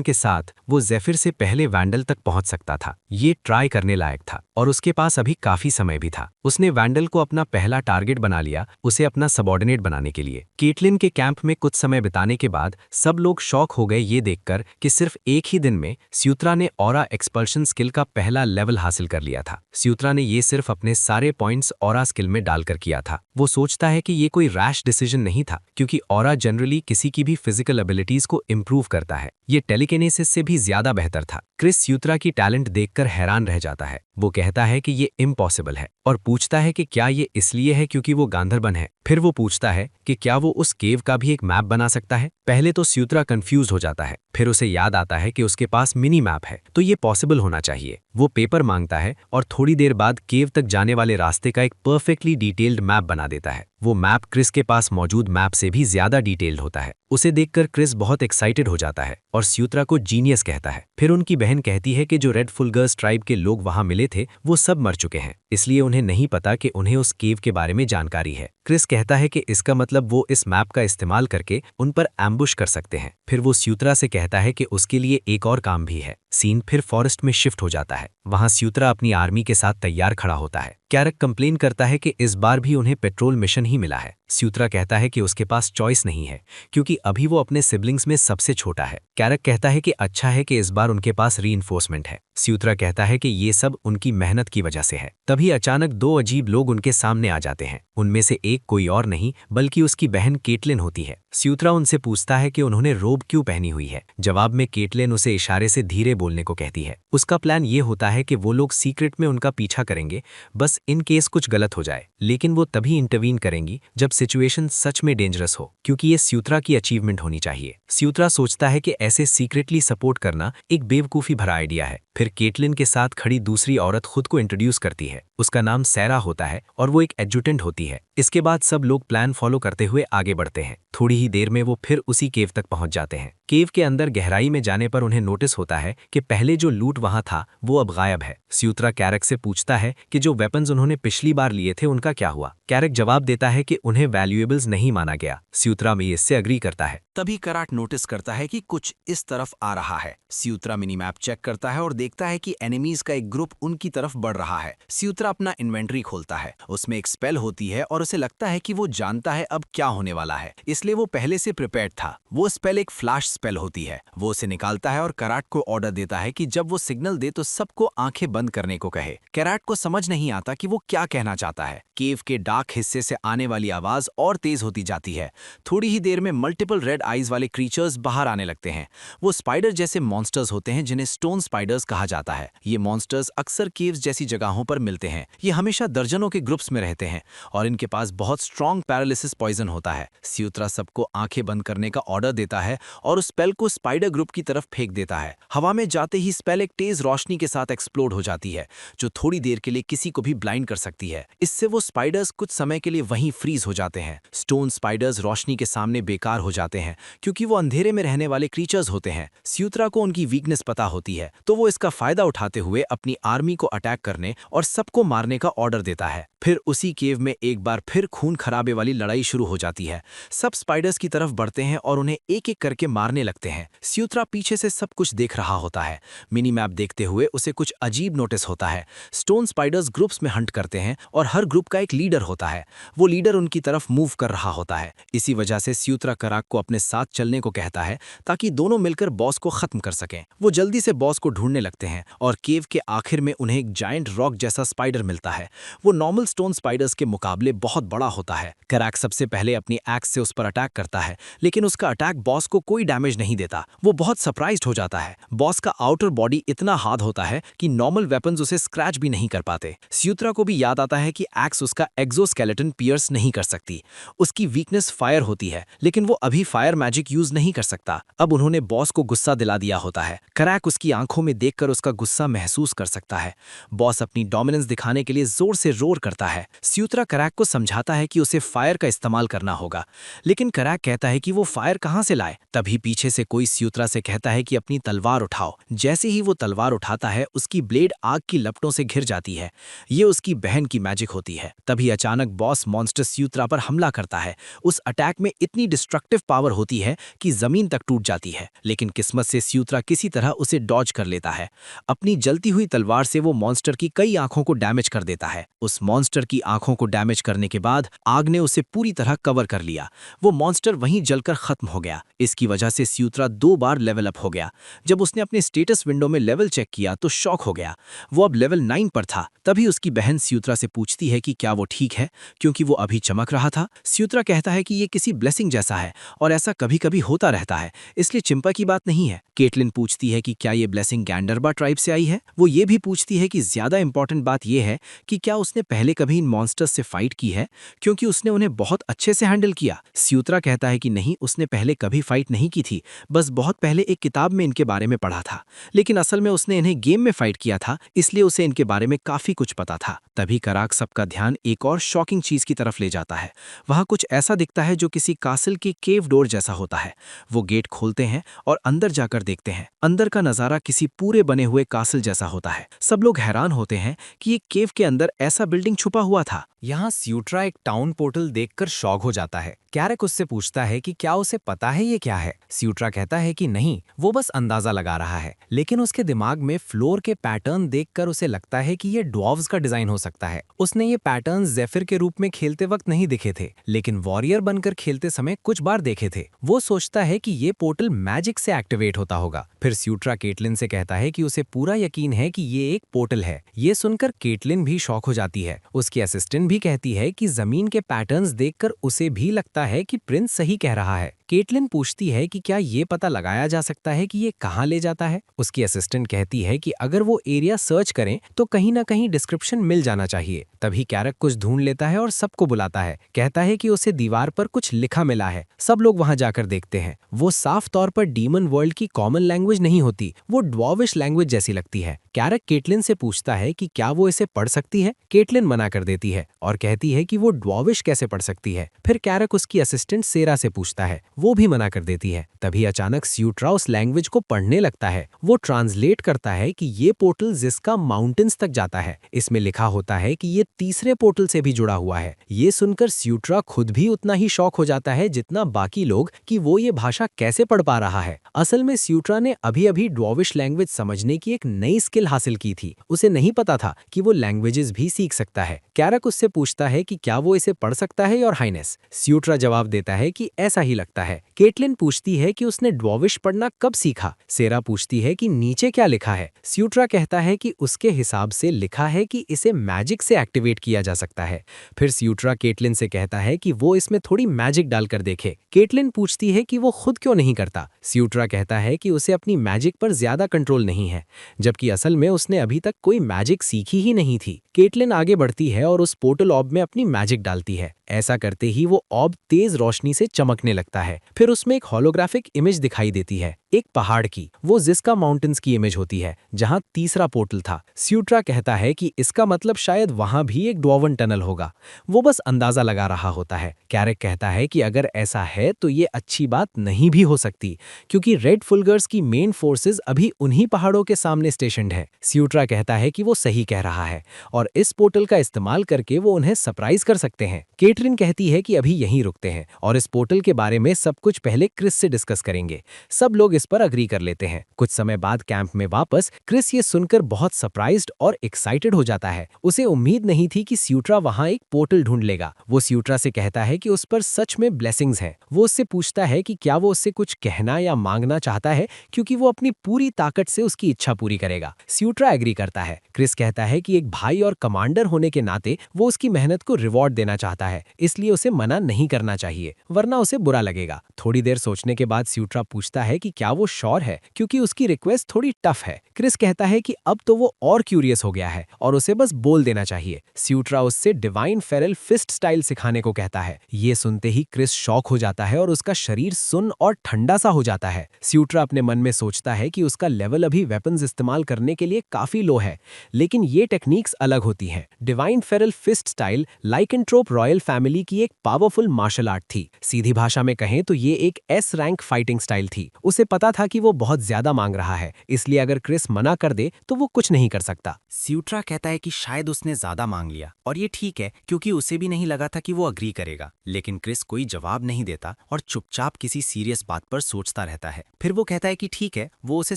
के साथ वो ज़ेफिर से पहले वैंडल तक पहुंच सकता था। ये ट्राई करने लायक था और उसके पास अभी काफी समय भी था। उसने वैंडल को अपना पहला टारगेट बना लिया, उसे अपना सबॉर्डिनेट बनाने के लिए। केटलिन के कैंप में कुछ समय बिताने के बाद सब लोग शॉक हो गए ये देखकर कि सिर्फ एक ही दिन में स्यूत्रा ने ऑरा एक्सपल्शन स्किल का पहला लेवल हासिल कर लिया था। स्यूत्रा ने ये सिर्फ अपने सारे पॉइंट्स ऑरा स्किल में डालकर किया था। वो सोचता है कि ये कोई रैश डिसीजन नहीं था, क्योंकि ऑरा जनरली किसी की भी फिजिकल एबिलिटीज को इम्प्रूव करता है। ये टेलीकिनेसिस से भी ज्यादा बेहतर था। क्रिस स्यूत्रा की टैलेंट देखकर हैरान रह जाता है। वो कहता है कि ये इम्पॉसिबल है और पूछता है कि क्या ये इसलिए है क्योंकि वो गांधरबन है। फिर वो पूछता है कि क्या वो उस केव का भी एक मैप बना सकता है। पहले तो स्यूत्रा कंफ्यूज हो जाता है, फिर उसे याद आता है कि उसके पास मिनी मैप है, तो ये पॉसिबल होना चाहिए। वो पेपर मांगता है और थोड़ी देर बाद केव तक जाने वाले रास्ते का एक परफेक्टली डिटेल्ड मैप बना देता है। वो मैप क्रिस के पास मौजूद मैप से भी ज्यादा डिटेल्ड होता है। उसे देखकर क्रिस बहुत एक्साइटेड हो जाता है और स्यूत्रा को जीनियस कहता है। फिर उनकी बहन कहती है कि जो रेड फुल्गर्स ट्राइब के लोग वहां मिले थे वो सब मर चुके हैं, इसलिए उन्हें नहीं पता कि उन्हें उस केव के बारे में जानकारी है। क्रिस कहता है कि इसका मतलब वो इस मैप का इस्तेमाल करके उन पर एम्बुश कर सकते हैं। फिर वो स्यूत्रा से कहता है कि उसके लिए एक और काम भी है। सीन फिर फॉरेस्ट में शिफ्ट हो जाता है। वहां स्यूत्रा अपनी आर्मी के साथ तैयार खड़ा होता है। कैरेक कंप्लेन करता है कि इस बार भी उन्हें पेट्रोल मिशन ही मिला है। स्यूत्रा कहता है कि उसके पास चॉइस नहीं है, क्योंकि अभी वो अपने सिबलिंग्स में सबसे छोटा है। कैरेक कहता है कि अच्छा है कि इस बार उनके पास रीइंफोर्समेंट है। स्यूत्रा कहता है कि ये सब उनकी मेहनत की वजह से है। तभी अचानक दो अजीब लोग उनके सामने आ जाते हैं। उनमें से एक कोई और नहीं बल्कि उसकी बहन केटलिन होती है। स्यूत्रा उनसे पूछता है कि उन्होंने रोब क्यों पहनी हुई है। जवाब में केटलिन उसे इशारे से धीरे बोलने को कहती है। उसका प्लान ये होता है कि वो लोग सीक्रेट में उनका पीछा करेंगे, बस इन केस कुछ गलत हो जाए, लेकिन वो तभी इंटरवीन करेंगी जब सिचुएशन सच में डेंजरस हो, क्योंकि ये स्यूत्रा की अचीवमेंट होनी चाहिए। स्यूत्रा सोचता है कि ऐसे सीक्रेटली सपोर्ट करना एक बेवकूफ़ी भरा आइडिया है। फिर केटलिन के साथ खड़ी दूसरी औरत खुद को इंट्रोड्यूस करती है। उसका नाम सैरा होता है और वो एक एडजुटेंट होती है। इसके बाद सब लोग प्लान फॉलो करते हुए आगे बढ़ते हैं। थोड़ी ही देर में वो फिर उसी केव तक पहुंच जाते हैं। केव के अंदर गहराई में जाने पर उन्हें नोटिस होता है कि पहले जो लूट वहां था वो अब गायब है। स्यूत्रा कैरेक से पूछता है कि जो वेपन्स उन्होंने पिछली बार लिए थे उनका क्या हुआ। कैरेक जवाब देता है कि उन्हें वैल्यूएबल्स नहीं माना गया। स्यूत्रा भी इससे अग्री करता है। तभी कराट नोटिस करता है कि कुछ इस तरफ आ रहा है। स्यूत्रा मिनी मैप चेक करता है और देखता है कि एनिमीज का एक ग्रुप उनकी तरफ बढ़ रहा है। स्यूत्रा अपना इन्वेंट्री खोलता है। उसमें एक स्पेल होती है और उसे लगता है कि वो जानता है अब क्या होने वाला है, इसलिए वो पहले से प्रिपेयर्ड था। वो स्पेल एक फ्लैश स्पेल होती है। वो उसे निकालता है और कराट को ऑर्डर देता है कि जब वो सिग्नल दे तो सबको आंखें बंद करने को कहे। कराट को समझ नहीं आता कि वो क्या कहना चाहता है। केव के डार्क हिस्से से आने वाली आवाज और तेज होती जाती है। थोड़ी ही देर में मल्टीपल रेड आईज वाले क्रीचर्स बाहर आने लगते हैं। वो स्पाइडर जैसे मॉन्स्टर्स होते हैं जिन्हें स्टोन स्पाइडर्स कहा जाता है। ये मॉन्स्टर्स अक्सर केव्स जैसी जगहों पर मिलते हैं। ये हमेशा दर्जनों के ग्रुप्स में रहते हैं और इनके पास बहुत स्ट्रॉन्ग पैरालिसिस पॉइजन होता है। स्यूत्रा सबको आंखें बंद करने का ऑर्डर देता है और उस स्पेल को स्पाइडर ग्रुप की तरफ फेंक देता है। हवा में जाते ही स्पेल एक तेज रोशनी के साथ एक्सप्लोड हो जाती है, जो थोड़ी देर के लिए किसी को भी ब्लाइंड कर सकती है। इससे वो स्पाइडर्स कुछ समय के लिए वहीं फ्रीज हो जाते हैं। स्टोन स्पाइडर्स रोशनी के सामने बेकार हो जाते हैं, क्योंकि वो अंधेरे में रहने वाले क्रीचर्स होते हैं। स्यूत्रा को उनकी वीकनेस पता होती है, तो वो इसका फायदा उठाते हुए अपनी आर्मी को अटैक करने और सबको मारने का ऑर्डर देता है। फिर उसी केव में एक बार फिर खून खराबे वाली लड़ाई शुरू हो जाती है। सब स्पाइडर्स की तरफ बढ़ते हैं और उन्हें एक एक करके मारने लगते हैं। स्यूत्रा पीछे से सब कुछ देख रहा होता है। मिनी मैप देखते हुए उसे कुछ अजीब नोटिस होता है। स्टोन स्पाइडर्स ग्रुप्स में हंट करते हैं और हर ग्रुप का एक लीडर होता है। वो लीडर उनकी तरफ मूव कर रहा होता है। इसी वजह से स्यूत्रा कराक को अपने साथ चलने को कहता है ताकि दोनों मिलकर बॉस को खत्म कर सकें। वो जल्दी से बॉस को ढूंढने लगते हैं और केव के आखिर में उन्हें एक जायंट रॉक जैसा स्पाइडर मिलता है। वो नॉर्मल स्टोन स्पाइडर्स के मुकाबले बहुत बड़ा होता है। कराक सबसे पहले अपनी एक्स से उस पर अटैक करता है, लेकिन उसका अटैक बॉस को कोई डैमेज नहीं देता। वो बहुत सरप्राइज्ड हो जाता है। बॉस का आउटर बॉडी इतना हार्ड होता है कि नॉर्मल वेपन्स उसे स्क्रैच भी नहीं कर पाते। स्यूत्रा को भी याद आता है कि एक्स उसका एक्सोस्केलेटन पियर्स नहीं कर सकती। उसकी वीकनेस फायर होती है, लेकिन वो अभी फायर मैजिक यूज नहीं कर सकता। अब उन्होंने बॉस को गुस्सा दिला दिया होता है। कराक उसकी आंखों में देखकर उसका गुस्सा महसूस कर सकता है। बॉस अपनी डोमिनेंस दिखाने के लिए जोर से रोर करता है। स्यूत्रा कराक को समझाता है कि उसे फायर का इस्तेमाल करना होगा, लेकिन कराक कहता है कि वो फायर कहां से लाए। तभी पीछे से कोई स्यूत्रा से कहता है कि अपनी तलवार उठाओ। जैसे ही वो तलवार उठाता है, उसकी ब्लेड आग की लपटों से घिर जाती है। ये उसकी बहन की मैजिक होती है। तभी अचानक बॉस मॉन्स्टर स्यूत्रा पर हमला करता है। उस अटैक में इतनी डिस्ट्रक्टिव पावर होती है कि जमीन तक टूट जाती है, लेकिन किस्मत से स्यूत्रा किसी तरह उसे डॉज कर लेता है। अपनी जलती हुई तलवार से वो मॉन्स्टर की कई आंखों को डैमेज कर देता है। उस मॉन्स्टर की आंखों को डैमेज करने के बाद आग ने उसे पूरी तरह कवर कर लिया। वो मॉन्स्टर वहीं जलकर खत्म हो गया। इसकी वजह से स्यूत्रा 2 बार लेवल अप हो गया। जब उसने अपने स्टेटस विंडो में लेवल चेक किया तो शॉक हो गया। वो अब लेवल 9 पर था। तभी उसकी बहन स्यूत्रा से पूछती है कि क्या वो ठीक है, क्योंकि वो अभी चमक रहा था। स्यूत्रा कहता है कि ये किसी ब्लेसिंग जैसा है और ऐसा कभी कभी होता रहता है, इसलिए चिंता की बात नहीं है। केटलिन पूछती है कि क्या ये ब्लेसिंग गैंडरबा ट्राइब से आई है। वो ये भी पूछती है कि ज्यादा इंपॉर्टेंट बात यह है कि क्या उसने पहले कभी इन मॉन्स्टर्स से फाइट की है, क्योंकि उसने उन्हें बहुत अच्छे से हैंडल किया। स्यूत्रा कहता है कि नहीं, उसने पहले कभी फाइट नहीं की थी, बस बहुत पहले एक किताब में इनके बारे में पढ़ा था, लेकिन असल में उसने इन्हें गेम में फाइट किया था, इसलिए उसे इनके बारे में काफी कुछ पता था। तभी कराक सबका ध्यान एक और शॉकिंग चीज की तरफ ले जाता है। वहां कुछ ऐसा दिखता है जो किसी कासल के केव डोर जैसा होता है। वो गेट खोलते हैं और अंदर जाकर देखते हैं। अंदर का नजारा किसी पूरे बने हुए कासल जैसा होता है। सब लोग हैरान होते हैं कि ये केव के अंदर ऐसा बिल्डिंग छुपा हुआ था। यहाँ स्यूत्रा एक टाउन पोर्टल देखकर शॉक हो जाता है। कैरक उससे पूछता है कि क्या उसे पता है ये क्या है। स्यूत्रा कहता है कि नहीं, वो बस अंदाजा लगा रहा है, लेकिन उसके दिमाग में फ्लोर के पैटर्न देखकर उसे लगता है कि ये ड्वार्व्स का डिजाइन हो सकता है। उसने ये पैटर्न ज़ेफिर के रूप में खेलते वक्त नहीं दिखे थे, लेकिन वॉरियर बनकर खेलते समय कुछ बार देखे थे। वो सोचता है कि ये पोर्टल मैजिक से एक्टिवेट होता होगा। फिर स्यूत्रा केटलिन से कहता है कि उसे पूरा यकीन है कि ये एक पोर्टल है। ये सुनकर केटलिन भी शॉक हो जाती है। उसकी असिस्टेंट भी कहती है कि जमीन के पैटर्न्स देखकर उसे भी लगता है कि प्रिंस सही कह रहा है। केटलिन पूछती है कि क्या ये पता लगाया जा सकता है कि ये कहाँ ले जाता है। उसकी असिस्टेंट कहती है कि अगर वो एरिया सर्च करें तो कहीं ना कहीं डिस्क्रिप्शन मिल जाना चाहिए। तभी कैरक कुछ ढूंढ लेता है और सबको बुलाता है। कहता है कि उसे दीवार पर कुछ लिखा मिला है। सब लोग वहां जाकर देखते हैं। वो साफ तौर पर डीमन वर्ल्ड की कॉमन लैंग्वेज नहीं होती, वो ड्वार्विश लैंग्वेज जैसी लगती है। कैरक केटलिन से पूछता है कि क्या वो इसे पढ़ सकती है। केटलिन मना कर देती है और कहती है कि वो ड्वार्विश कैसे पढ़ सकती है। फिर कैरक उसकी असिस्टेंट सेरा से पूछता है, वो भी मना कर देती है। तभी अचानक स्यूत्रा उस लैंग्वेज को पढ़ने लगता है। वो ट्रांसलेट करता है कि ये पोर्टल जिसका माउंटेन्स तक जाता है। इसमें लिखा होता है कि ये तीसरे पोर्टल से भी जुड़ा हुआ है। ये सुनकर स्यूत्रा खुद भी उतना ही शॉक हो जाता है जितना बाकी लोग कि वो ये भाषा कैसे पढ़ पा रहा है। असल में स्यूत्रा ने अभी अभी ड्वार्विश लैंग्वेज समझने की एक नई स्किल हासिल की थी। उसे नहीं पता था कि वो लैंग्वेजेस भी सीख सकता है। कैरक उससे पूछता है कि क्या वो इसे पढ़ सकता है, योर हाइनेस। स्यूत्रा जवाब देता है कि ऐसा ही लगता है। केटलिन पूछती है कि उसने ड्वार्विश पढ़ना कब सीखा। सेरा पूछती है कि नीचे क्या लिखा है। स्यूत्रा कहता है कि उसके हिसाब से लिखा है कि इसे मैजिक से एक्टिवेट किया जा सकता है। फिर स्यूत्रा केटलिन से कहता है कि वो इसमें थोड़ी मैजिक डालकर देखे। केटलिन पूछती है कि वो खुद क्यों नहीं करता। स्यूत्रा कहता है कि उसे अपनी मैजिक पर ज्यादा कंट्रोल नहीं है, जबकि असल में उसने अभी तक कोई मैजिक सीखी ही नहीं थी। केटलिन आगे बढ़ती है और उस पोर्टल ऑब में अपनी मैजिक डालती है। ऐसा करते ही वो ऑब तेज रोशनी से चमकने लगता है। फिर उसमें एक होलोग्राफिक इमेज दिखाई देती है। एक पहाड़ की, वो जिस्का माउंटेन्स की इमेज होती है जहां तीसरा पोर्टल था। स्यूट्रा कहता है कि इसका मतलब शायद वहां भी एक ड्वार्वन टनल होगा। वो बस अंदाजा लगा रहा होता है। कैरेक कहता है कि अगर ऐसा है तो ये अच्छी बात नहीं भी हो सकती, क्योंकि रेड फुलगर्स की मेन फोर्सेस अभी उन्हीं पहाड़ों के सामने स्टेशनड है। स्यूट्रा कहता है कि वो सही कह रहा है और इस पोर्टल का इस्तेमाल करके वो उन्हें सरप्राइज कर सकते हैं। केटरिन कहती है कि अभी यहीं रुकते हैं और इस पोर्टल के बारे में सब कुछ पहले क्रिस से डिस्कस करेंगे। सब लोग इस पर अग्री कर लेते हैं। कुछ समय बाद कैंप में वापस क्रिस ये सुनकर बहुत सरप्राइज्ड और एक्साइटेड हो जाता है। उसे उम्मीद नहीं थी कि स्यूट्रा वहां एक पोर्टल ढूंढ लेगा। वो स्यूट्रा से कहता है कि उस पर सच में ब्लेसिंग्स हैं। वो उससे पूछता है कि क्या वो उससे कुछ कहना या मांगना चाहता है, क्योंकि वो अपनी पूरी ताकत से उसकी इच्छा पूरी करेगा। स्यूट्रा एग्री करता है। क्रिस कहता है कि एक भाई और कमांडर होने के नाते वो उसकी मेहनत को रिवॉर्ड देना चाहता है, इसलिए उसे मना नहीं करना चाहिए, वरना उसे बुरा लगेगा। थोड़ी देर सोचने के बाद स्यूट्रा पूछता है कि क्या वो श्योर है, क्योंकि उसकी रिक्वेस्ट थोड़ी टफ है। क्रिस कहता है कि अब तो वो और क्यूरियस हो गया है और उसे बस बोल देना चाहिए। स्यूट्रा उससे डिवाइन फेरल फिस्ट स्टाइल सिखाने को कहता है। ये सुनते ही क्रिस शॉक हो जाता है और उसका शरीर सुन्न और ठंडा सा हो जाता है। स्यूट्रा अपने मन में सोचता है कि उसका लेवल अभी वेपन्स इस्तेमाल करने के लिए काफी लो है, लेकिन ये टेक्निक्स अलग होती हैं। Divine feral fist style lycanthrope royal family की एक पावरफुल मार्शल आर्ट थी। सीधी भाषा में कहें तो ये एक एस रैंक फाइटिंग स्टाइल थी। उसे पता था कि वो बहुत ज्यादा मांग रहा है, इसलिए अगर क्रिस मना कर दे तो वो कुछ नहीं कर सकता। स्यूट्रा कहता है कि शायद उसने ज्यादा मांग लिया और ये ठीक है, क्योंकि उसे भी नहीं लगा था कि वो अग्री करेगा। लेकिन क्रिस कोई जवाब नहीं देता और चुपचाप किसी सीरियस बात पर सोचता रहता है। फिर वो कहता है कि ठीक है, वो उसे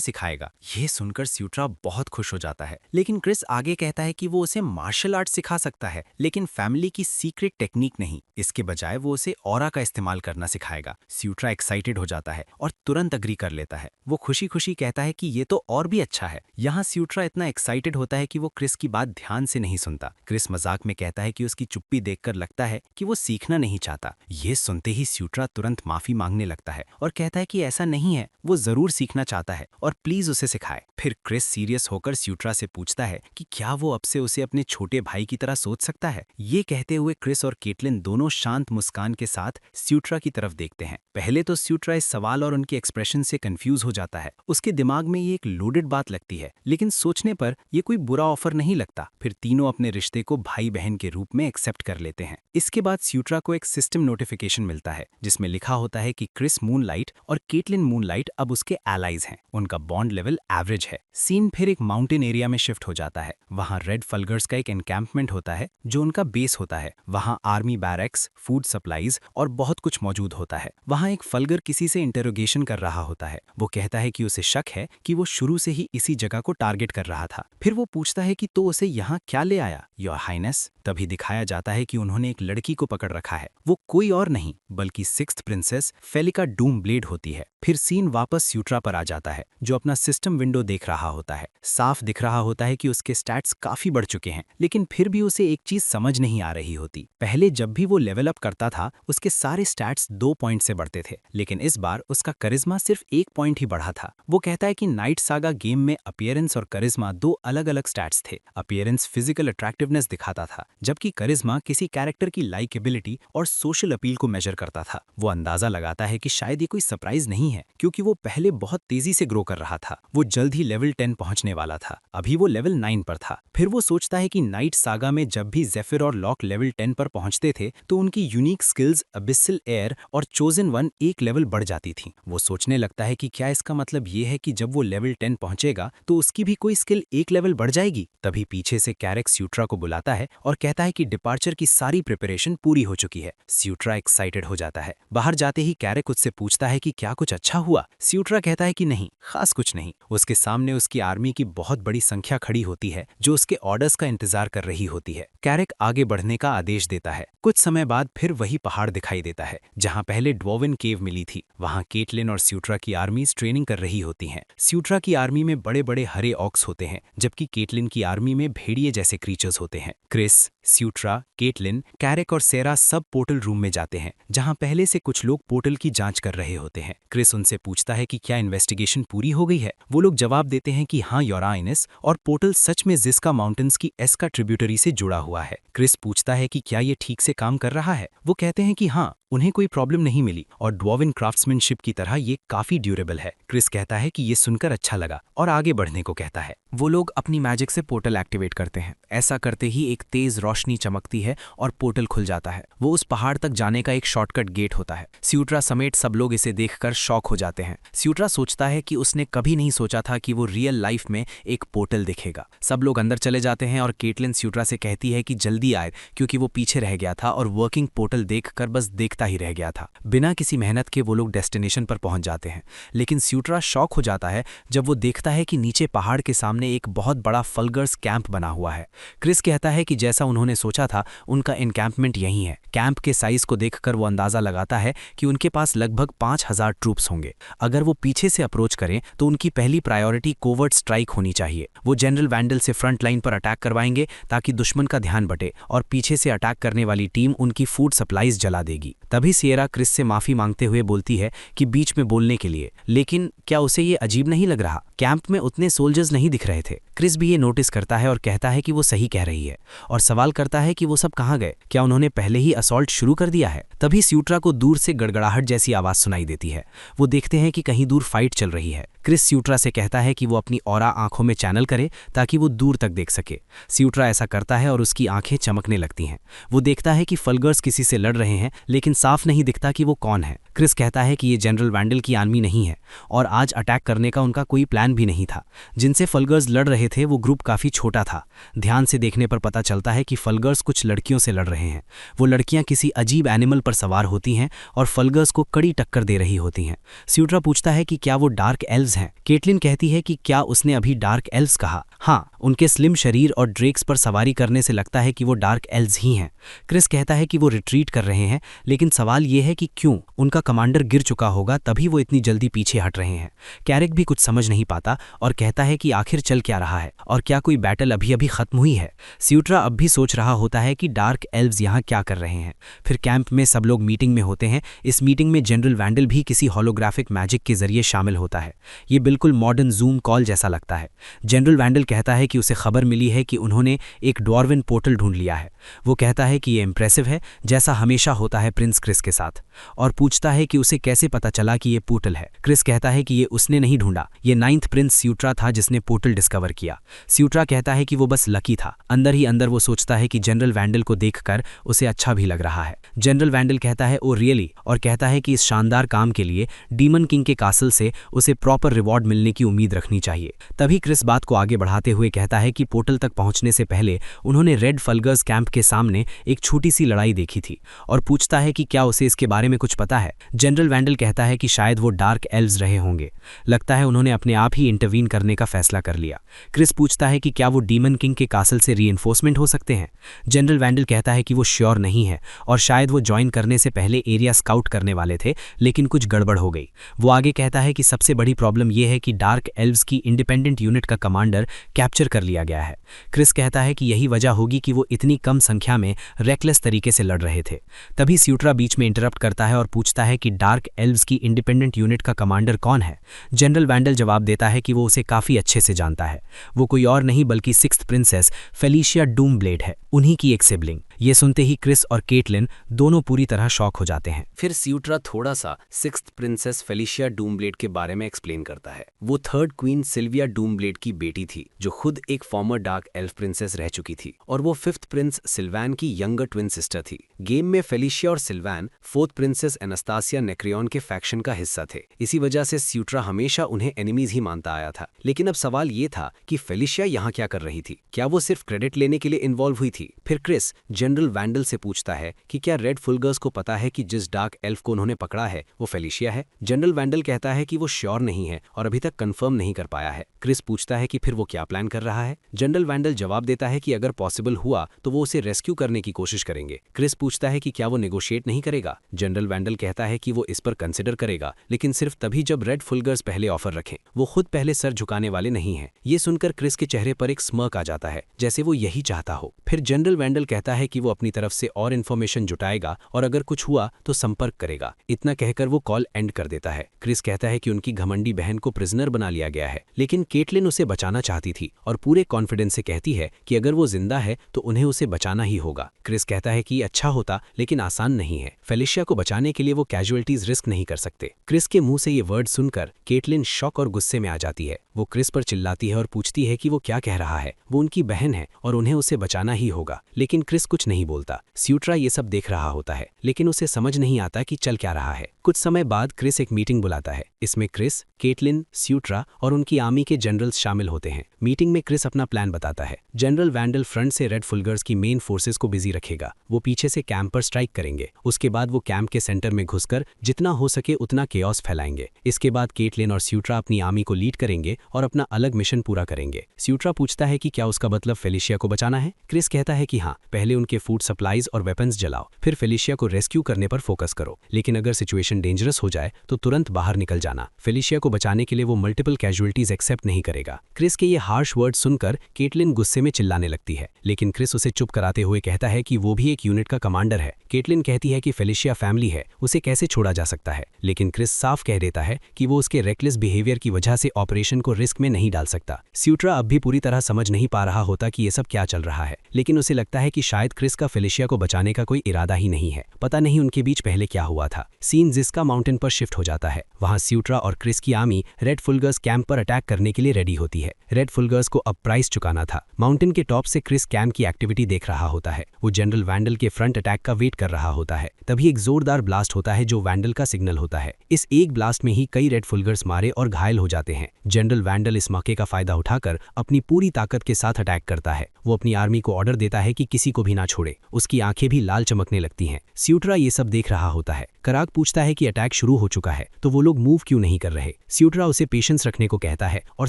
सिखाएगा। ये सुनकर स्यूट्रा बहुत खुश हो जाता है, लेकिन क्रिस आगे कहता है कि वो उसे मार्शल आर्ट सिखा सकता है, लेकिन फैमिली की सीक्रेट टेक्निक नहीं। इसके बजाय वो उसे ऑरा का इस्तेमाल करना सिखाएगा। स्यूट्रा एक्साइटेड हो जाता है और तुरंत अग्री कर लेता है। वो खुशी खुशी कहता है कि ये तो और भी अच्छा है। यहाँ स्यूट्रा इतना एक्साइटेड होता है कि वो क्रिस की बात ध्यान से नहीं सुनता। क्रिस मजाक में कहता है कि उसकी चुप्पी देखकर लगता है कि वो सीखना नहीं चाहता। ये सुनते ही स्यूट्रा तुरंत माफी मांगने लगता है और कहता है कि ऐसा नहीं है, वो जरूर सीखना चाहता है और प्लीज उसे सिखाए। फिर क्रिस सीरियस होकर स्यूट्रा से पूछता है कि क्या वो अब से उसे अपने छोटे भाई की तरह सोच सकता है। ये कहते हुए क्रिस और केटलिन दोनों शांत मुस्कान के साथ स्यूट्रा की तरफ देखते हैं। पहले तो स्यूट्रा इस सवाल और उनके एक्सप्रेशन से कंफ्यूज हो जाता है। उसके दिमाग में ये एक लोडेड बात लगती है, लेकिन सोचने पर ये कोई बुरा ऑफर नहीं लगता। फिर तीनों अपने रिश्ते को भाई बहन के रूप में एक्सेप्ट कर लेते हैं। इसके बाद स्यूट्रा को एक सिस्टम नोटिफिकेशन मिलता है जिसमें लिखा होता है कि क्रिस मूनलाइट और केटलिन मूनलाइट अब उसके एलाइज हैं। उनका बॉन्ड लेवल एवरेज है। सीन फिर एक माउंटेन एरिया में शिफ्ट हो जाता है। वहाँ रेड फल्गर्स का एक एनकैंपमेंट होता है जो उनका बेस होता है। वहाँ आर्मी बैरक्स, फूड सप्लाईज और बहुत कुछ मौजूद होता है। वहाँ एक फल्गर किसी से इंटरोगेशन कर रहा होता है। वो कहता है कि उसे शक है कि वो शुरू से ही इसी जगह को टारगेट कर रहा था। फिर वो पूछता है कि तो उसे यहाँ क्या ले आया, योर हाइनेस। तभी दिखाया जाता है कि उन्होंने एक लड़की को पकड़ रखा है। वो कोई और नहीं बल्कि सिक्स्थ प्रिंसेस फेलिका डूम ब्लेड होती है। फिर सीन वापस स्यूट्रा पर आ जाता है जो अपना सिस्टम विंडो देख रहा होता है। साफ दिख रहा होता है कि उसके स्टैट्स काफी बढ़ चुके हैं, लेकिन फिर भी उसे एक चीज समझ नहीं आ रही होती। पहले जब भी वो लेवल अप करता था उसके सारे स्टैट्स 2 पॉइंट से बढ़ते थे, लेकिन इस बार उसका करिश्मा सिर्फ 1 पॉइंट ही बढ़ा था। वो कहता है कि नाइट सागा गेम में अपीयरेंस और करिश्मा 2 अलग अलग स्टैट्स थे। अपीयरेंस फिजिकल अट्रैक्टिवनेस दिखाता था, जबकि करिश्मा किसी कैरेक्टर की लाइकेबिलिटी और सोशल अपील को मेजर करता था। वो अंदाजा लगाता है कि शायद ये कोई सरप्राइज नहीं है, क्योंकि वो पहले बहुत तेजी से ग्रो कर रहा था। वो जल्द ही लेवल 10 पहुंचने वाला था। अभी वो लेवल 9 पर था। फिर वो सोचता है कि नाइट सागा में जब भी जेफिर और लॉक लेवल 10 पर पहुंचते थे तो उनकी यूनिक स्किल्स अबिसल एयर और चोजन वन एक लेवल बढ़ जाती थी। वो सोचने लगता है कि क्या इसका मतलब ये है कि जब वो लेवल 10 पहुंचेगा तो उसकी भी कोई स्किल एक लेवल बढ़ जाएगी। तभी पीछे से कैरेक स्यूट्रा को बुलाता है और कहता है कि डिपार्चर की सारी प्रिपरेशन पूरी हो चुकी है। स्यूट्रा एक्साइटेड हो जाता है। बाहर जाते ही कैरेक उससे पूछता है कि क्या कुछ अच्छा हुआ। स्यूट्रा कहता है कि नहीं, खास कुछ नहीं। उसके सामने उसकी आर्मी की बहुत बड़ी संख्या खड़ी होती है जो उसके ऑर्डर्स का इंतजार कर रही होती है। कैरेक आगे बढ़ने का आदेश देता है। कुछ समय बाद फिर वही पहाड़ दिखाई देता है जहां पहले ड्वार्वन केव मिली थी। वहां केटलिन और स्यूट्रा की आर्मीज ट्रेनिंग कर रही होती हैं। स्यूट्रा की आर्मी में बड़े बड़े हरे ऑक्स होते हैं, जबकि केटलिन की आर्मी में भेड़िए जैसे क्रीचर्स होते हैं। क्रिस, स्यूट्रा, केटलिन, कैरेक और सेरा सब पोर्टल रूम में जाते हैं, जहां पहले से कुछ लोग पोर्टल की जांच कर रहे होते हैं। क्रिस उनसे पूछता है कि क्या इन्वेस्टिगेशन पूरी हो गई है। वो लोग जवाब देते हैं कि हाँ, यूराइनस और पोर्टल सच में जिस्का माउंटेन्स की एस्का ट्रिब्यूटरी से जुड़ा हुआ है। क्रिस पूछता है कि क्या ये ठीक से काम कर रहा है। वो कहते हैं कि हाँ, उन्हें कोई प्रॉब्लम नहीं मिली और ड्वार्विन क्राफ्ट्समैनशिप की तरह ये काफी ड्यूरेबल है। क्रिस कहता है कि ये सुनकर अच्छा लगा और आगे बढ़ने को कहता है। वो लोग अपनी मैजिक से पोर्टल एक्टिवेट करते हैं। ऐसा करते ही एक तेज रोशनी चमकती है और पोर्टल खुल जाता है। वो उस पहाड़ तक जाने का एक शॉर्टकट गेट होता है। स्यूट्रा समेत सब लोग इसे देखकर शॉक हो जाते हैं। स्यूट्रा सोचता है कि उसने कभी नहीं सोचा था कि वो रियल लाइफ में एक पोर्टल दिखेगा। सब लोग अंदर चले जाते हैं और केटलिन स्यूट्रा से कहती है कि जल्दी आए, क्योंकि वो पीछे रह गया था और वर्किंग पोर्टल देखकर बस देखता ही रह गया था। बिना किसी मेहनत के वो लोग डेस्टिनेशन पर पहुंच जाते हैं, लेकिन स्यूट्रा शॉक हो जाता है जब वो देखता है कि नीचे पहाड़ के सामने एक बहुत बड़ा फल्गर्स कैंप बना हुआ है। क्रिस कहता है कि जैसा उन्होंने सोचा था, उनका एनकैंपमेंट यहीं है। कैंप के साइज को देखकर वो अंदाजा लगाता है कि उनके पास लगभग 5000 ट्रूप्स होंगे। अगर वो पीछे से अप्रोच करें तो उनकी पहली प्रायोरिटी कोवर्ट स्ट्राइक होनी चाहिए। वो जनरल वैंडल से फ्रंट लाइन पर अटैक करवाएंगे ताकि दुश्मन का ध्यान बटे और पीछे से अटैक करने वाली टीम उनकी फूड सप्लाईज जला देगी। तभी सिएरा क्रिस से माफी मांगते हुए बोलती है कि बीच में बोलने के लिए, लेकिन क्या उसे ये अजीब नहीं लग रहा? कैंप में उतने सोल्जर्स नहीं दिख रहे थे। क्रिस भी ये नोटिस करता है और कहता है कि वो सही कह रही है और सवाल करता है कि वो सब कहाँ गए, क्या उन्होंने पहले ही असॉल्ट शुरू कर दिया है? तभी स्यूट्रा को दूर से गड़गड़ाहट जैसी आवाज सुनाई देती है। वो देखते हैं कि कहीं दूर फाइट चल रही है। क्रिस स्यूट्रा से कहता है कि वो अपनी ऑरा आंखों में चैनल करे ताकि वो दूर तक देख सके। स्यूट्रा ऐसा करता है और उसकी आंखें चमकने लगती हैं। वो देखता है कि फल्गर्स किसी से लड़ रहे हैं, लेकिन साफ नहीं दिखता कि वो कौन है। क्रिस कहता है कि ये जनरल वैंडल की आर्मी नहीं है और आज अटैक करने का उनका कोई प्लान भी नहीं था। जिनसे फल्गर्स लड़ रहे थे वो ग्रुप काफी छोटा था। ध्यान से देखने पर पता चलता है कि फल्गर्स कुछ लड़कियों से लड़ रहे हैं। वो लड़कियां किसी अजीब एनिमल पर सवार होती हैं और फल्गर्स को कड़ी टक्कर दे रही होती हैं। स्यूट्रा पूछता है कि क्या वो डार्क एल्व्स हैं। केटलिन कहती है कि क्या उसने अभी डार्क एल्व्स कहा? हाँ, उनके स्लिम शरीर और ड्रेक्स पर सवारी करने से लगता है कि वो डार्क एल्व्स ही हैं। क्रिस कहता है कि वो रिट्रीट कर रहे हैं, लेकिन सवाल ये है कि क्यों? उनका कमांडर गिर चुका होगा, तभी वो इतनी जल्दी पीछे हट रहे हैं। कैरेक भी कुछ समझ नहीं पाता और कहता है कि आखिर चल क्या रहा है और क्या कोई बैटल अभी अभी खत्म हुई है? स्यूट्रा अब भी सोच रहा होता है कि डार्क एल्व्स यहाँ क्या कर रहे हैं। फिर कैंप में सब लोग मीटिंग में होते हैं। इस मीटिंग में जनरल वैंडल भी किसी होलोग्राफिक मैजिक के जरिए शामिल होता है। ये बिल्कुल मॉडर्न जूम कॉल जैसा लगता है। जनरल वैंडल कहता है कि उसे खबर मिली है कि उन्होंने एक ड्वार्विन पोर्टल ढूंढ लिया है। वो कहता है कि ये इंप्रेसिव है, जैसा हमेशा होता है प्रिंस क्रिस के साथ, और पूछता है कि उसे कैसे पता चला कि ये पोर्टल है। क्रिस कहता है कि ये उसने नहीं ढूंढा, ये 9th प्रिंस स्यूट्रा था जिसने पोर्टल डिस्कवर किया। स्यूट्रा कहता है कि वो बस लकी था। अंदर ही अंदर वो सोचता है कि जनरल वैंडल को देखकर उसे अच्छा भी लग रहा है। जनरल वैंडल कहता है ओ रियली, और कहता है कि इस शानदार काम के लिए डीमन किंग के कासल से उसे प्रॉपर रिवॉर्ड मिलने की उम्मीद रखनी चाहिए। तभी क्रिस बात को आगे बढ़ाते हुए कहता है कि पोर्टल तक पहुंचने से पहले उन्होंने रेड फल्गर्स कैंप के सामने एक छोटी सी लड़ाई देखी थी और पूछता है कि क्या उसे इसके बारे में कुछ पता है। जनरल वैंडल कहता है कि शायद वो डार्क एल्व्स रहे होंगे। लगता है उन्होंने अपने आप ही इंटरवीन करने का फैसला कर लिया। क्रिस पूछता है कि क्या वो डीमन किंग के कासल से रीइंफोर्समेंट हो सकते हैं। जनरल वैंडल कहता है कि वो श्योर नहीं है और शायद वो ज्वाइन करने से पहले एरिया स्काउट करने वाले थे, लेकिन कुछ गड़बड़ हो गई। वो आगे कहता है कि सबसे बड़ी प्रॉब्लम यह है कि डार्क एल्व्स की इंडिपेंडेंट यूनिट का कमांडर कैप्चर कर लिया गया है। क्रिस कहता है कि यही वजह होगी कि वो इतनी कम संख्या में रेकलेस तरीके से लड़ रहे थे। तभी स्यूट्रा बीच में इंटरप्ट करता है और पूछता है कि डार्क एल्व्स की इंडिपेंडेंट यूनिट का कमांडर कौन है। जनरल वैंडल जवाब देता है कि वो उसे काफी अच्छे से जानता है। वो कोई और नहीं बल्कि 6th प्रिंसेस फेलिशिया डूमब्लेड है, उन्हीं की एक सिबलिंग। ये सुनते ही क्रिस और केटलिन दोनों पूरी तरह शॉक हो जाते हैं। फिर स्यूट्रा थोड़ा सा 6th प्रिंसेस फेलिशिया डूमब्लेड के बारे में एक्सप्लेन करता है। वो 3rd क्वीन सिल्विया डूमब्लेड की बेटी थी, जो खुद एक फॉर्मर डार्क एल्फ प्रिंसेस रह चुकी थी, और वो 5th प्रिंस सिल्वान की यंगर ट्विन सिस्टर थी। गेम में फेलिशिया और सिल्वान 4th प्रिंसेस एनास्तासिया नेक्रियन के फैक्शन का हिस्सा थे। इसी वजह से स्यूट्रा हमेशा उन्हें एनिमीज ही मानता आया था। लेकिन अब सवाल ये था कि फेलिशिया यहाँ क्या कर रही थी? क्या वो सिर्फ क्रेडिट लेने के लिए इन्वॉल्व हुई थी? फिर क्रिस जनरल वैंडल से पूछता है कि क्या रेड फुलगर्स को पता है कि जिस डार्क एल्फ को उन्होंने पकड़ा है वो फेलिशिया है। जनरल वैंडल कहता है कि वो श्योर नहीं है और अभी तक कंफर्म नहीं कर पाया है। क्रिस पूछता है कि फिर वो क्या प्लान कर रहा है। जनरल वैंडल जवाब देता है कि अगर पॉसिबल हुआ तो वो उसे रेस्क्यू करने की कोशिश करेंगे। क्रिस पूछता है कि क्या वो नेगोशिएट नहीं करेगा। जनरल वैंडल कहता है कि वो इस पर कंसिडर करेगा, लेकिन सिर्फ तभी जब रेड फुलगर्स पहले ऑफर रखें। वो खुद पहले सर झुकाने वाले नहीं हैं। ये सुनकर क्रिस के चेहरे पर एक स्मर्क आ जाता है, जैसे वो यही चाहता हो। फिर जनरल वैंडल कहता है कि वो अपनी तरफ से और इन्फॉर्मेशन जुटाएगा और अगर कुछ हुआ तो संपर्क करेगा। इतना कहकर वो कॉल एंड कर देता है। क्रिस कहता है कि उनकी घमंडी बहन को प्रिजनर बना लिया गया है, लेकिन केटलिन उसे बचाना चाहती थी और पूरे कॉन्फिडेंस से कहती है कि अगर वो जिंदा है तो उन्हें उसे बचाना ही होगा। क्रिस कहता है कि अच्छा होता, लेकिन आसान नहीं है। फेलिशिया को बचाने के लिए वो कैजुअलिटीज रिस्क नहीं कर सकते। क्रिस के मुंह से ये वर्ड सुनकर केटलिन शॉक और गुस्से में आ जाती है। वो क्रिस पर चिल्लाती है और पूछती है कि वो क्या कह रहा है। वो उनकी बहन है और उन्हें उसे बचाना ही होगा, लेकिन क्रिस कुछ नहीं बोलता। स्यूट्रा ये सब देख रहा होता है, लेकिन उसे समझ नहीं आता कि चल क्या रहा है। कुछ समय बाद क्रिस एक मीटिंग बुलाता है। इसमें क्रिस, केटलिन, स्यूट्रा और उनकी आर्मी के जनरल्स शामिल होते हैं। मीटिंग में क्रिस अपना प्लान बताता है। जनरल वैंडल फ्रंट से रेड फुलगर्स की मेन फोर्सेस को बिजी रखेगा। वो पीछे से कैंप पर स्ट्राइक करेंगे। उसके बाद वो कैंप के सेंटर में घुसकर जितना हो सके उतना केओस फैलाएंगे। इसके बाद केटलिन और स्यूट्रा अपनी आर्मी को लीड करेंगे और अपना अलग मिशन पूरा करेंगे। स्यूट्रा पूछता है कि क्या उसका मतलब फेलिशिया को बचाना है। क्रिस कहता है कि हाँ, पहले उनके फूड सप्लाईज और वेपन्स जलाओ, फिर फेलिशिया को रेस्क्यू करने पर फोकस करो, लेकिन अगर सिचुएशन डेंजरस हो जाए तो तुरंत बाहर निकल जाना। फेलिशिया को बचाने के लिए वो मल्टीपल कैजुअलिटीज एक्सेप्ट नहीं करेगा। क्रिस के ये हार्श वर्ड सुनकर केटलिन गुस्से में चिल्लाने लगती है, लेकिन क्रिस उसे चुप कराते हुए कहता है कि वो भी एक यूनिट का कमांडर है। केटलिन कहती है कि फेलिशिया फैमिली है, उसे कैसे छोड़ा जा सकता है, लेकिन क्रिस साफ कह देता है कि वो उसके रेकलेस बिहेवियर की वजह से ऑपरेशन को रिस्क में नहीं डाल सकता। स्यूट्रा अब भी पूरी तरह समझ नहीं पा रहा होता कि ये सब क्या चल रहा है, लेकिन उसे लगता है कि शायद क्रिस का फेलिशिया को बचाने का कोई इरादा ही नहीं है। पता नहीं उनके बीच पहले क्या हुआ था। सीन जिस्का माउंटेन पर शिफ्ट हो जाता है। वहां स्यूट्रा और क्रिस की आर्मी रेड फुलगर्स कैंप पर अटैक करने के लिए रेडी होती है। रेड फुलगर्स को अब प्राइस चुकाना था। माउंटेन के टॉप से क्रिस कैंप की एक्टिविटी देख रहा होता है। वो जनरल वैंडल के फ्रंट अटैक का वेट कर रहा होता है। तभी एक जोरदार ब्लास्ट होता है जो वैंडल का सिग्नल होता है। इस एक ब्लास्ट में ही कई रेड फुलगर्स मारे और घायल हो जाते हैं। जनरल वैंडल इस मौके का फायदा उठाकर अपनी पूरी ताकत के साथ अटैक करता है। वो अपनी आर्मी को ऑर्डर देता है कि किसी को भी ना छोड़े। उसकी आंखें भी लाल चमकने लगती हैं। स्यूट्रा ये सब देख रहा होता है। कराक पूछता है कि अटैक शुरू हो चुका है तो वो लोग मूव क्यों नहीं कर रहे। स्यूट्रा उसे पेशेंस रखने को कहता है और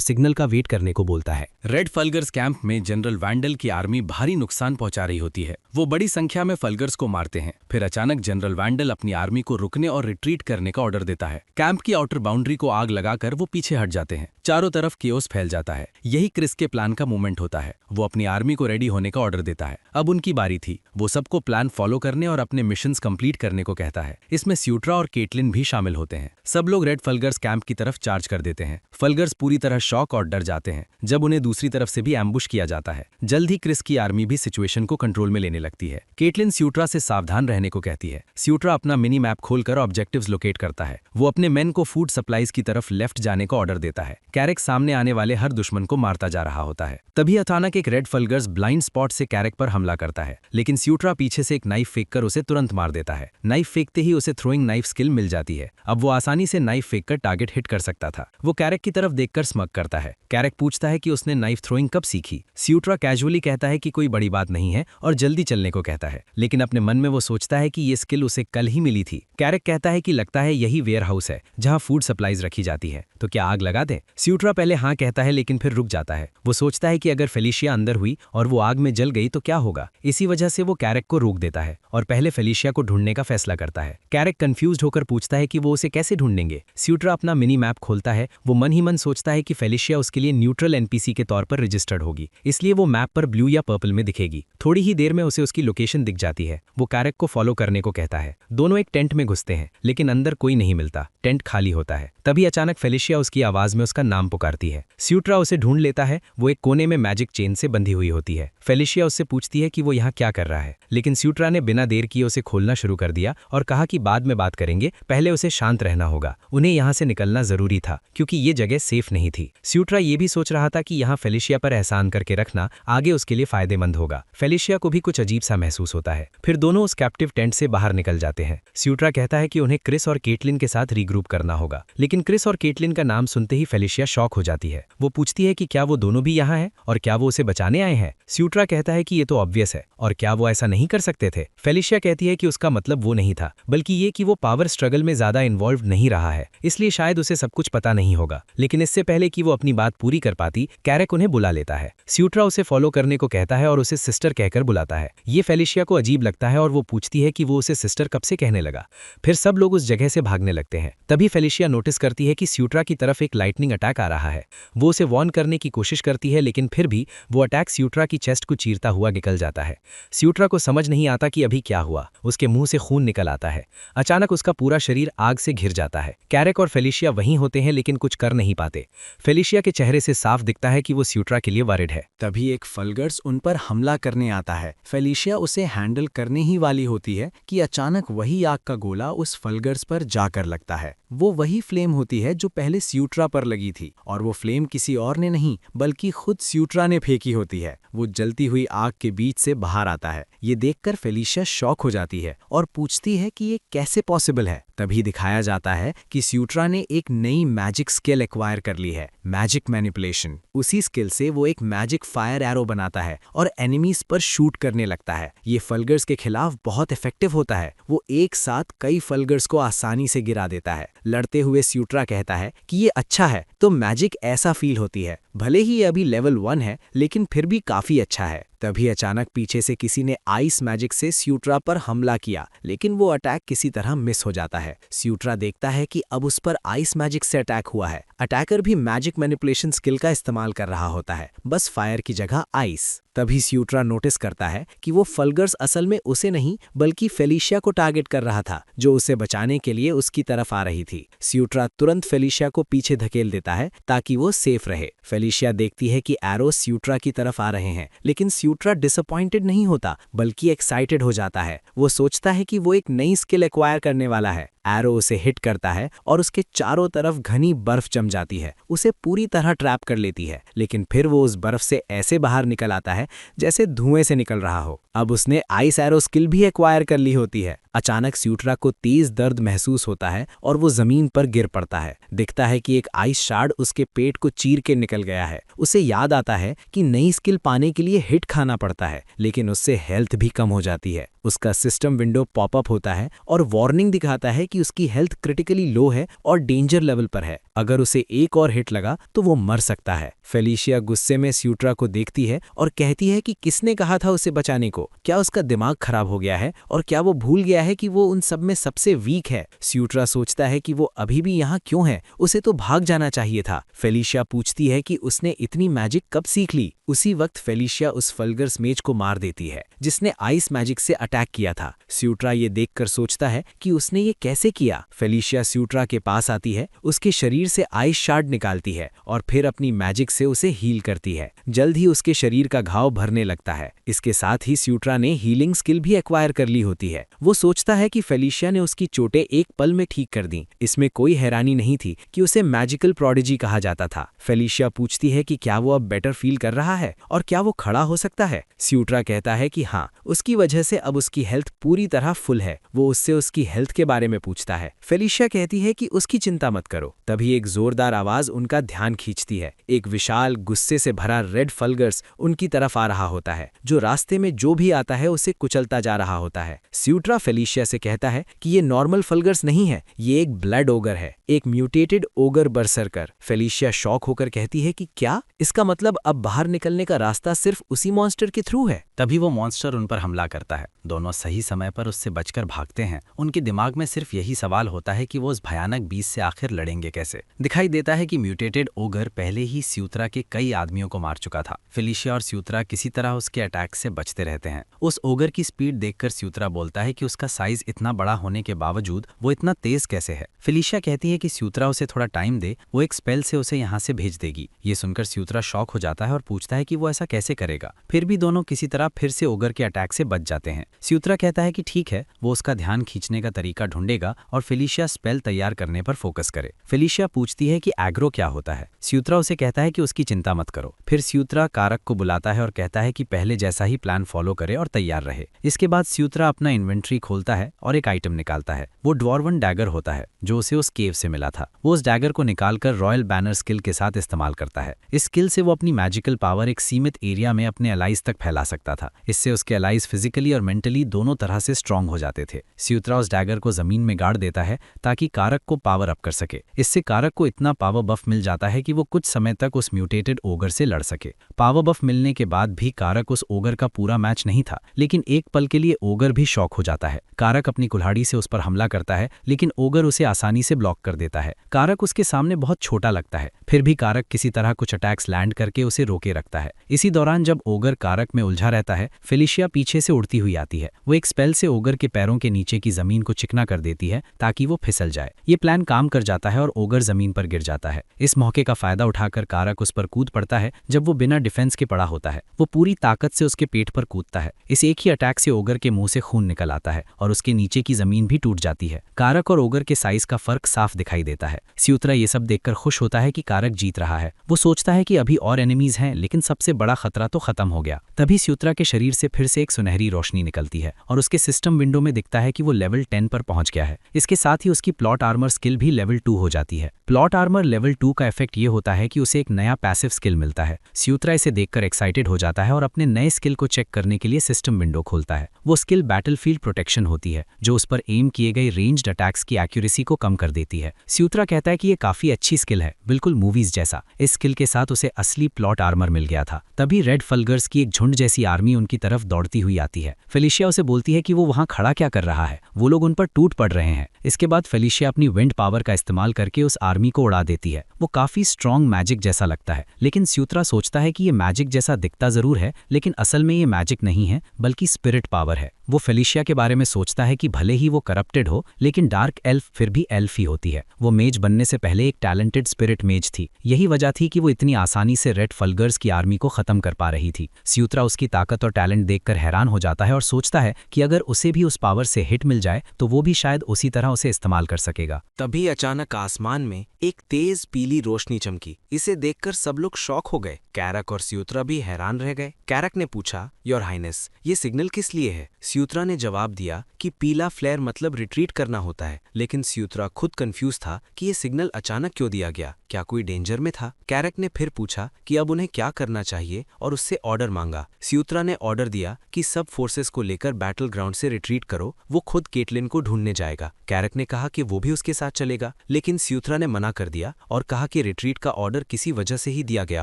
सिग्नल का वेट करने को बोलता है। रेड फल्गर्स कैंप में जनरल वैंडल की आर्मी भारी नुकसान पहुंचा रही होती है। वो बड़ी संख्या में फल्गर्स को मारते हैं। फिर अचानक जनरल वैंडल अपनी आर्मी को रुकने और रिट्रीट करने का ऑर्डर देता है। कैंप की आउटर बाउंड्री को आग लगाकर वो पीछे हट जाते हैं। चारों तरफ केओस फैल जाता है। यही क्रिस के प्लान का मूवमेंट होता है। वो अपनी आर्मी को रेडी होने का ऑर्डर देता है। अब उनकी बारी थी। वो सबको प्लान फॉलो करने और अपने मिशंस कंप्लीट करने को कहता है। इसमें स्यूट्रा और केटलिन भी शामिल होते हैं। सब लोग रेड फल्गर्स कैंप की तरफ चार्ज कर देते हैं। फल्गर्स पूरी तरह शॉक और डर जाते हैं जब उन्हें दूसरी तरफ से भी एम्बुश किया जाता है। जल्द ही क्रिस की आर्मी भी सिचुएशन को कंट्रोल में लेने लगती है। केटलिन स्यूट्रा से सावधान रहने को कहती है। स्यूट्रा अपना मिनी मैप खोलकर ऑब्जेक्टिव्स लोकेट करता है। वो अपने मेन को फूड सप्लाईज की तरफ लेफ्ट जाने का ऑर्डर देता है। कैरेक सामने आने वाले हर दुश्मन को मारता जा रहा होता है। तभी अचानक एक रेड फल्गर्स ब्लाइंड स्पॉट से कैरेक पर हमला करता है, लेकिन स्यूट्रा पीछे से एक नाइफ फेंककर उसे तुरंत मार देता है। नाइफ फेंकते ही उसे थ्रोइंग नाइफ स्किल मिल जाती है। अब वो आसानी से नाइफ फेंककर टारगेट हिट कर सकता था। वो कैरेक की तरफ देखकर स्मग करता है। कैरेक पूछता है कि उसने नाइफ थ्रोइंग कब सीखी। स्यूट्रा कैजुअली कहता है कि कोई बड़ी बात नहीं है और जल्दी चलने को कहता है, लेकिन अपने मन में वो सोचता है कि ये स्किल उसे कल ही मिली थी। कैरेक कहता है कि लगता है यही वेयर हाउस है जहां फूड सप्लाईज रखी जाती है, तो क्या आग लगा दें। स्यूट्रा पहले हाँ कहता है, लेकिन फिर रुक जाता है। वो सोचता है कि अगर फेलिशिया अंदर हुई और वो आग में जल गई तो क्या होगा। इसी वजह से वो कैरेक को रोक देता है और पहले फेलिशिया को ढूंढने का फैसला करता है। कैरेक कंफ्यूज्ड होकर पूछता है कि वो उसे कैसे ढूंढेंगे। स्यूट्रा अपना मिनी मैप खोलता है। वो मन ही मन सोचता है कि फेलिशिया उसके लिए न्यूट्रल एनपीसी के तौर पर रजिस्टर्ड होगी, इसलिए वो मैप पर ब्लू या पर्पल में दिखेगी। थोड़ी ही देर में उसे उसकी लोकेशन दिख जाती है। वो कैरेक को फॉलो करने को कहता है। दोनों एक टेंट में घुसते हैं, लेकिन अंदर कोई नहीं मिलता। टेंट खाली होता है। तभी अचानक फेलिशिया उसकी आवाज में उसका नाम पुकारती है। स्यूट्रा उसे ढूंढ लेता है। वो एक कोने में मैजिक चेन से बंधी हुई होती है। फेलिशिया उससे पूछती है कि वो यहाँ क्या कर रहा है, लेकिन स्यूट्रा ने बिना देर किए उसे खोलना शुरू कर दिया और कहा कि बाद में बात करेंगे, जाएंगे, पहले उसे शांत रहना होगा। उन्हें यहाँ से निकलना जरूरी था क्योंकि ये जगह सेफ नहीं थी। स्यूट्रा ये भी सोच रहा था कि यहाँ फेलिशिया पर एहसान करके रखना आगे उसके लिए फायदेमंद होगा। फेलिशिया को भी कुछ अजीब सा महसूस होता है। फिर दोनों उस कैप्टिव टेंट से बाहर निकल जाते हैं। स्यूट्रा कहता है कि उन्हें क्रिस और केटलिन के साथ रीग्रुप करना होगा, लेकिन क्रिस और केटलिन का नाम सुनते ही फेलिशिया शॉक हो जाती है। वो पूछती है कि क्या वो दोनों भी यहाँ हैं और क्या वो उसे बचाने आए हैं। स्यूट्रा कहता है कि ये तो ऑब्वियस है और क्या वो ऐसा नहीं कर सकते थे। फेलिशिया कहती है कि उसका मतलब वो नहीं था, बल्कि ये कि वो पावर स्ट्रगल में ज्यादा इन्वॉल्व नहीं रहा है, इसलिए शायद उसे सब कुछ पता नहीं होगा। लेकिन इससे पहले कि वो अपनी बात पूरी कर पाती, कैरेक उन्हें बुला लेता है। स्यूट्रा उसे फॉलो करने को कहता है और उसे सिस्टर कहकर बुलाता है। ये फेलिशिया को अजीब लगता है और वो पूछती है कि वो उसे सिस्टर कब से कहने लगा। फिर सब लोग उस जगह से भागने लगते हैं। तभी फेलिशिया नोटिस करती है कि स्यूट्रा की तरफ एक लाइटनिंग अटैक आ रहा है। वो उसे वॉर्न करने की कोशिश करती है, लेकिन फिर भी वो अटैक स्यूट्रा की चेस्ट को चीरता हुआ निकल जाता है। स्यूट्रा को समझ नहीं आता कि अभी क्या हुआ। उसके मुंह से खून निकल आता है। अचानक उसका पूरा शरीर आग से घिर जाता है। कैरेक और फेलिशिया वहीं होते हैं लेकिन कुछ कर नहीं पाते। फेलिशिया के चेहरे से साफ दिखता है कि वो स्यूट्रा के लिए वरिड है। तभी एक फलगर्स उन पर हमला करने आता है। फेलिशिया उसे हैंडल करने ही वाली होती है कि अचानक वही आग का गोला उस फलगर्स पर जाकर लगता है। वो वही फ्लेम होती है जो पहले स्यूट्रा पर लगी थी, और वो फ्लेम किसी और ने नहीं बल्कि खुद स्यूट्रा ने फेंकी होती है। वो जलती हुई आग के बीच से बाहर आता है। ये देखकर फेलिशिया शॉक हो जाती है और पूछती है कि ये कैसे पॉसिबल है। तभी दिखाया जाता है कि स्यूट्रा ने एक नई मैजिक स्किल एक्वायर कर ली है, मैजिक मैनिपुलेशन। उसी स्किल से वो एक मैजिक फायर एरो बनाता है और एनिमीज पर शूट करने लगता है। ये फलगर्स के खिलाफ बहुत इफेक्टिव होता है। वो एक साथ कई फलगर्स को आसानी से गिरा देता है। लड़ते हुए स्यूट्रा कहता है कि ये अच्छा है, तो मैजिक ऐसा फील होती है। भले ही ये अभी लेवल 1 है, लेकिन फिर भी काफी अच्छा है। तभी अचानक पीछे से किसी ने आइस मैजिक से स्यूट्रा पर हमला किया, लेकिन वो अटैक किसी तरह मिस हो जाता है। स्यूट्रा देखता है कि अब उस पर आइस मैजिक से अटैक हुआ है। अटैकर भी मैजिक मैनिपुलेशन स्किल का इस्तेमाल कर रहा होता है, बस फायर की जगह आइस। तभी स्यूट्रा नोटिस करता है कि वो फलगर्स असल में उसे नहीं बल्कि फेलिशिया को टारगेट कर रहा था, जो उसे बचाने के लिए उसकी तरफ आ रही थी। स्यूट्रा तुरंत फेलिशिया को पीछे धकेल देता है ताकि वो सेफ रहे। फेलिशिया देखती है कि एरो स्यूट्रा की तरफ आ रहे हैं, लेकिन स्यूट्रा डिसअपॉइंटेड नहीं होता बल्कि एक्साइटेड हो जाता है। वो सोचता है कि वो एक नई स्किल एक्वायर करने वाला है। एरो उसे हिट करता है और उसके चारों तरफ घनी बर्फ जम जाती है, उसे पूरी तरह ट्रैप कर लेती है। लेकिन फिर वो उस बर्फ से ऐसे बाहर निकल आता है जैसे धुएं से निकल रहा हो। अब उसने आइस एरो स्किल भी एक्वायर कर ली होती है। अचानक स्यूट्रा को तेज दर्द महसूस होता है और वो जमीन पर गिर पड़ता है। दिखता है कि एक आइस शार्ड उसके पेट को चीर के निकल गया है। उसे याद आता है कि नई स्किल पाने के लिए हिट खाना पड़ता है, लेकिन उससे हेल्थ भी कम हो जाती है। उसका सिस्टम विंडो पॉपअप होता है और वार्निंग दिखाता है कि उसकी हेल्थ क्रिटिकली लो है और डेंजर लेवल पर है। अगर उसे एक और हिट लगा तो वो मर सकता है। फेलिशिया गुस्से में स्यूट्रा को देखती है और कहती है कि किसने कहा था उसे बचाने को? क्या उसका दिमाग खराब हो गया है और क्या वो भूल गया है कि वो उन सब में सबसे वीक है? स्यूट्रा सोचता है कि वो अभी भी यहाँ क्यों है, उसे तो भाग जाना चाहिए था। फेलिशिया पूछती है कि उसने इतनी मैजिक कब सीख ली। उसी वक्त फेलिशिया उस फलगर्स मेज को मार देती है जिसने आइस मैजिक से अटैक किया था। स्यूट्रा ये देखकर सोचता है कि उसने ये कैसे किया। फेलिशिया स्यूट्रा के पास आती है, उसके शरीर से आइस शार्ड निकालती है और फिर अपनी मैजिक से उसे हील करती है। जल्द ही उसके शरीर का घाव भरने लगता है। इसके साथ ही स्यूट्रा ने हीलिंग स्किल भी एक्वायर कर ली होती है। वो सोचता है कि फेलिशिया ने उसकी चोटें एक पल में ठीक कर दी। इसमें कोई हैरानी नहीं थी कि उसे मैजिकल प्रोडिजी कहा जाता था। फेलिशिया पूछती है कि क्या वो अब बेटर फील कर रहा है और क्या वो खड़ा हो सकता है। स्यूट्रा कहता है कि हाँ, उसकी वजह से अब उसकी हेल्थ पूरी तरह फुल है। वो उससे उसकी हेल्थ के बारे में पूछता है। फेलिशिया कहती है कि उसकी चिंता मत करो। तभी एक जोरदार आवाज उनका ध्यान खींचती है। एक विशाल गुस्से से भरा रेड फलगर्स उनकी तरफ आ रहा होता है, जो रास्ते में जो भी आता है उसे कुचलता जा रहा होता है। स्यूट्रा फेलिशिया से कहता है कि ये नॉर्मल फलगर्स नहीं है, ये एक ब्लड ओगर है, एक म्यूटेटेड ओगर बरसरकर। फेलिशिया शॉक होकर कहती है कि क्या? इसका मतलब अब बाहर निकलने का रास्ता सिर्फ उसी मॉन्स्टर के थ्रू है? तभी वो मॉन्स्टर उन पर हमला करता है। दोनों सही समय पर उससे बचकर भागते हैं। उनके दिमाग में सिर्फ यही सवाल होता है कि वो उस भयानक बीस्ट से आखिर लड़ेंगे कैसे। दिखाई देता है कि म्यूटेटेड ओगर पहले ही स्यूत्रा के कई आदमियों को मार चुका था। फेलिशिया और स्यूत्रा किसी तरह उसके अटैक से बचते रहते हैं। उस ओगर की स्पीड देखकर स्यूत्रा बोलता है कि उसका साइज इतना बड़ा होने के बावजूद वो इतना तेज कैसे है। फेलिशिया कहती है कि स्यूत्रा उसे थोड़ा टाइम दे, वो एक स्पेल से उसे यहाँ से भेज देगी। ये सुनकर स्यूत्रा शॉक हो जाता है और पूछता है कि वो ऐसा कैसे करेगा। फिर भी दोनों किसी तरह फिर से ओगर के अटैक से बच जाते हैं। स्यूत्रा कहता है कि ठीक है, वो उसका ध्यान खींचने का तरीका ढूंढेगा और फेलिशिया स्पेल तैयार करने पर फोकस करे। फेलिशिया पूछती है कि एग्रो क्या होता है। स्यूत्रा उसे कहता है कि उसकी चिंता मत करो। फिर स्यूत्रा कारक को बुलाता है और कहता है कि पहले जैसा ही प्लान फॉलो करे और तैयार रहे। इसके बाद स्यूत्रा अपना इन्वेंट्री खोलता है और एक आइटम निकालता है। वो ड्वार्वन डैगर होता है जो उसे उस केव से मिला था। वो उस डैगर को निकालकर रॉयल बैनर स्किल के साथ इस्तेमाल करता है। इस स्किल से वो अपनी मैजिकल पावर एक सीमित एरिया में अपने अलाइज तक फैला सकता था। इससे उसके अलाइज फिजिकली और मेंटली दोनों तरह से स्ट्रांग हो जाते थे। स्यूत्रा उस डैगर को जमीन में गाड़ देता है ताकि कारक को पावर अप कर सके। इससे कारक को इतना पावर बफ मिल जाता है कि वो कुछ समय तक उस म्यूटेटेड ओगर से लड़ सके। पावर बफ मिलने के बाद भी कारक उस ओगर का पूरा मैच नहीं था, लेकिन एक पल के लिए ओगर भी शॉक हो जाता है। कारक अपनी कुल्हाड़ी से उस पर हमला करता है, लेकिन ओगर उसे आसानी से ब्लॉक कर देता है। कारक उसके सामने बहुत छोटा लगता है, फिर भी कारक किसी तरह कुछ अटैक्स लैंड करके उसे रोके रखता है। इसी दौरान जब ओगर कारक में उलझा रहता है, फेलिशिया पीछे से उड़ती हुई आती है। वो एक स्पेल से ओगर के पैरों के नीचे की जमीन को चिकना कर देती है ताकि वो फिसल जाए। ये प्लान काम कर जाता है और ओगर जमीन पर गिर जाता है। इस मौके का फायदा उठाकर कारक उस पर कूद पड़ता है। जब वो बिना डिफेंस के पड़ा होता है, वो पूरी ताकत से उसके पेट पर कूदता है। इस एक ही अटैक से ओगर के मुंह से खून निकल आता है और उसके नीचे की जमीन भी टूट जाती है। कारक और ओगर के साइज का फर्क साफ दिखाई देता है। स्यूत्रा ये सब देखकर खुश होता है कि कारक जीत रहा है। वो सोचता है कि अभी और एनिमीज हैं, लेकिन सबसे बड़ा खतरा तो खत्म हो गया। तभी स्यूत्रा के शरीर से फिर से एक सुनहरी रोशनी निकलती है और उसके सिस्टम विंडो में दिखता है कि वो लेवल 10 पर पहुंच गया है। इसके साथ ही उसकी प्लॉट आर्मर स्किल भी लेवल 2 हो जाती है। प्लॉट आर्मर लेवल 2 का इफेक्ट ये होता है कि उसे एक नया पैसिव स्किल मिलता है। स्यूत्रा इसे देखकर एक्साइटेड हो जाता है और अपने नए स्किल को चेक करने के लिए सिस्टम विंडो खोलता है। वो स्किल बैटलफील्ड प्रोटेक्शन होती है, जो उस पर एम किए गए रेंज्ड अटैक्स की एक्यूरेसी को कम कर देती है। स्यूत्रा कहता है कि ये काफी अच्छी स्किल है, बिल्कुल मूवीज जैसा। इस स्किल के साथ उसे असली प्लॉट आर्मर मिल गया था। तभी रेड फल्गर्स की एक झुंड जैसी आर्मी उनकी तरफ दौड़ती हुई आती है। फेलिशिया उसे बोलती है कि वो वहां खड़ा क्या कर रहा है, वो लोग उन पर टूट पड़ रहे हैं। इसके बाद फेलिशिया अपनी विंड पावर का इस्तेमाल करके उस आर्मी को उड़ा देती है। वो काफी स्ट्रॉन्ग मैजिक जैसा लगता है, लेकिन स्यूत्रा सोचता है कि ये मैजिक जैसा दिखता जरूर है, लेकिन असल में ये मैजिक नहीं है बल्कि स्पिरिट पावर है। वो फेलिशिया के बारे में सोचता है कि भले ही वो करप्टेड हो, लेकिन डार्क एल्फ फिर भी एल्फ ही होती है। वो मेज बनने से पहले एक टैलेंटेड स्पिरिट मेज थी। यही वजह थी कि वो इतनी आसानी से रेड फल्गर्स की आर्मी को खत्म कर पा रही थी। स्यूत्रा उसकी ताकत और टैलेंट देखकर हैरान हो जाता है और सोचता है कि अगर उसे भी उस पावर से हिट मिल जाए तो वो भी शायद उसी तरह उसे इस्तेमाल कर सकेगा। तभी अचानक आसमान में एक तेज पीली रोशनी चमकी। इसे देखकर सब लोग शॉक हो गए। कैरक और स्यूत्रा भी हैरान रह गए। कैरक ने पूछा, योर हाइनेस, ये सिग्नल किस लिए है? स्यूत्रा ने जवाब दिया कि पीला फ्लेयर मतलब रिट्रीट करना होता है। लेकिन स्यूत्रा खुद कंफ्यूज था कि ये सिग्नल अचानक क्यों दिया गया, क्या कोई डेंजर में था? कैरक ने फिर पूछा कि अब उन्हें क्या करना चाहिए और उससे ऑर्डर मांगा। स्यूत्रा ने ऑर्डर दिया कि सब फोर्सेस को लेकर बैटल ग्राउंड से रिट्रीट करो, वो खुद केटलिन को ढूंढने जाएगा। कैरक ने कहा कि वो भी उसके साथ चलेगा, लेकिन स्यूत्रा ने मना कर दिया और कहा कि रिट्रीट का ऑर्डर किसी वजह से ही दिया गया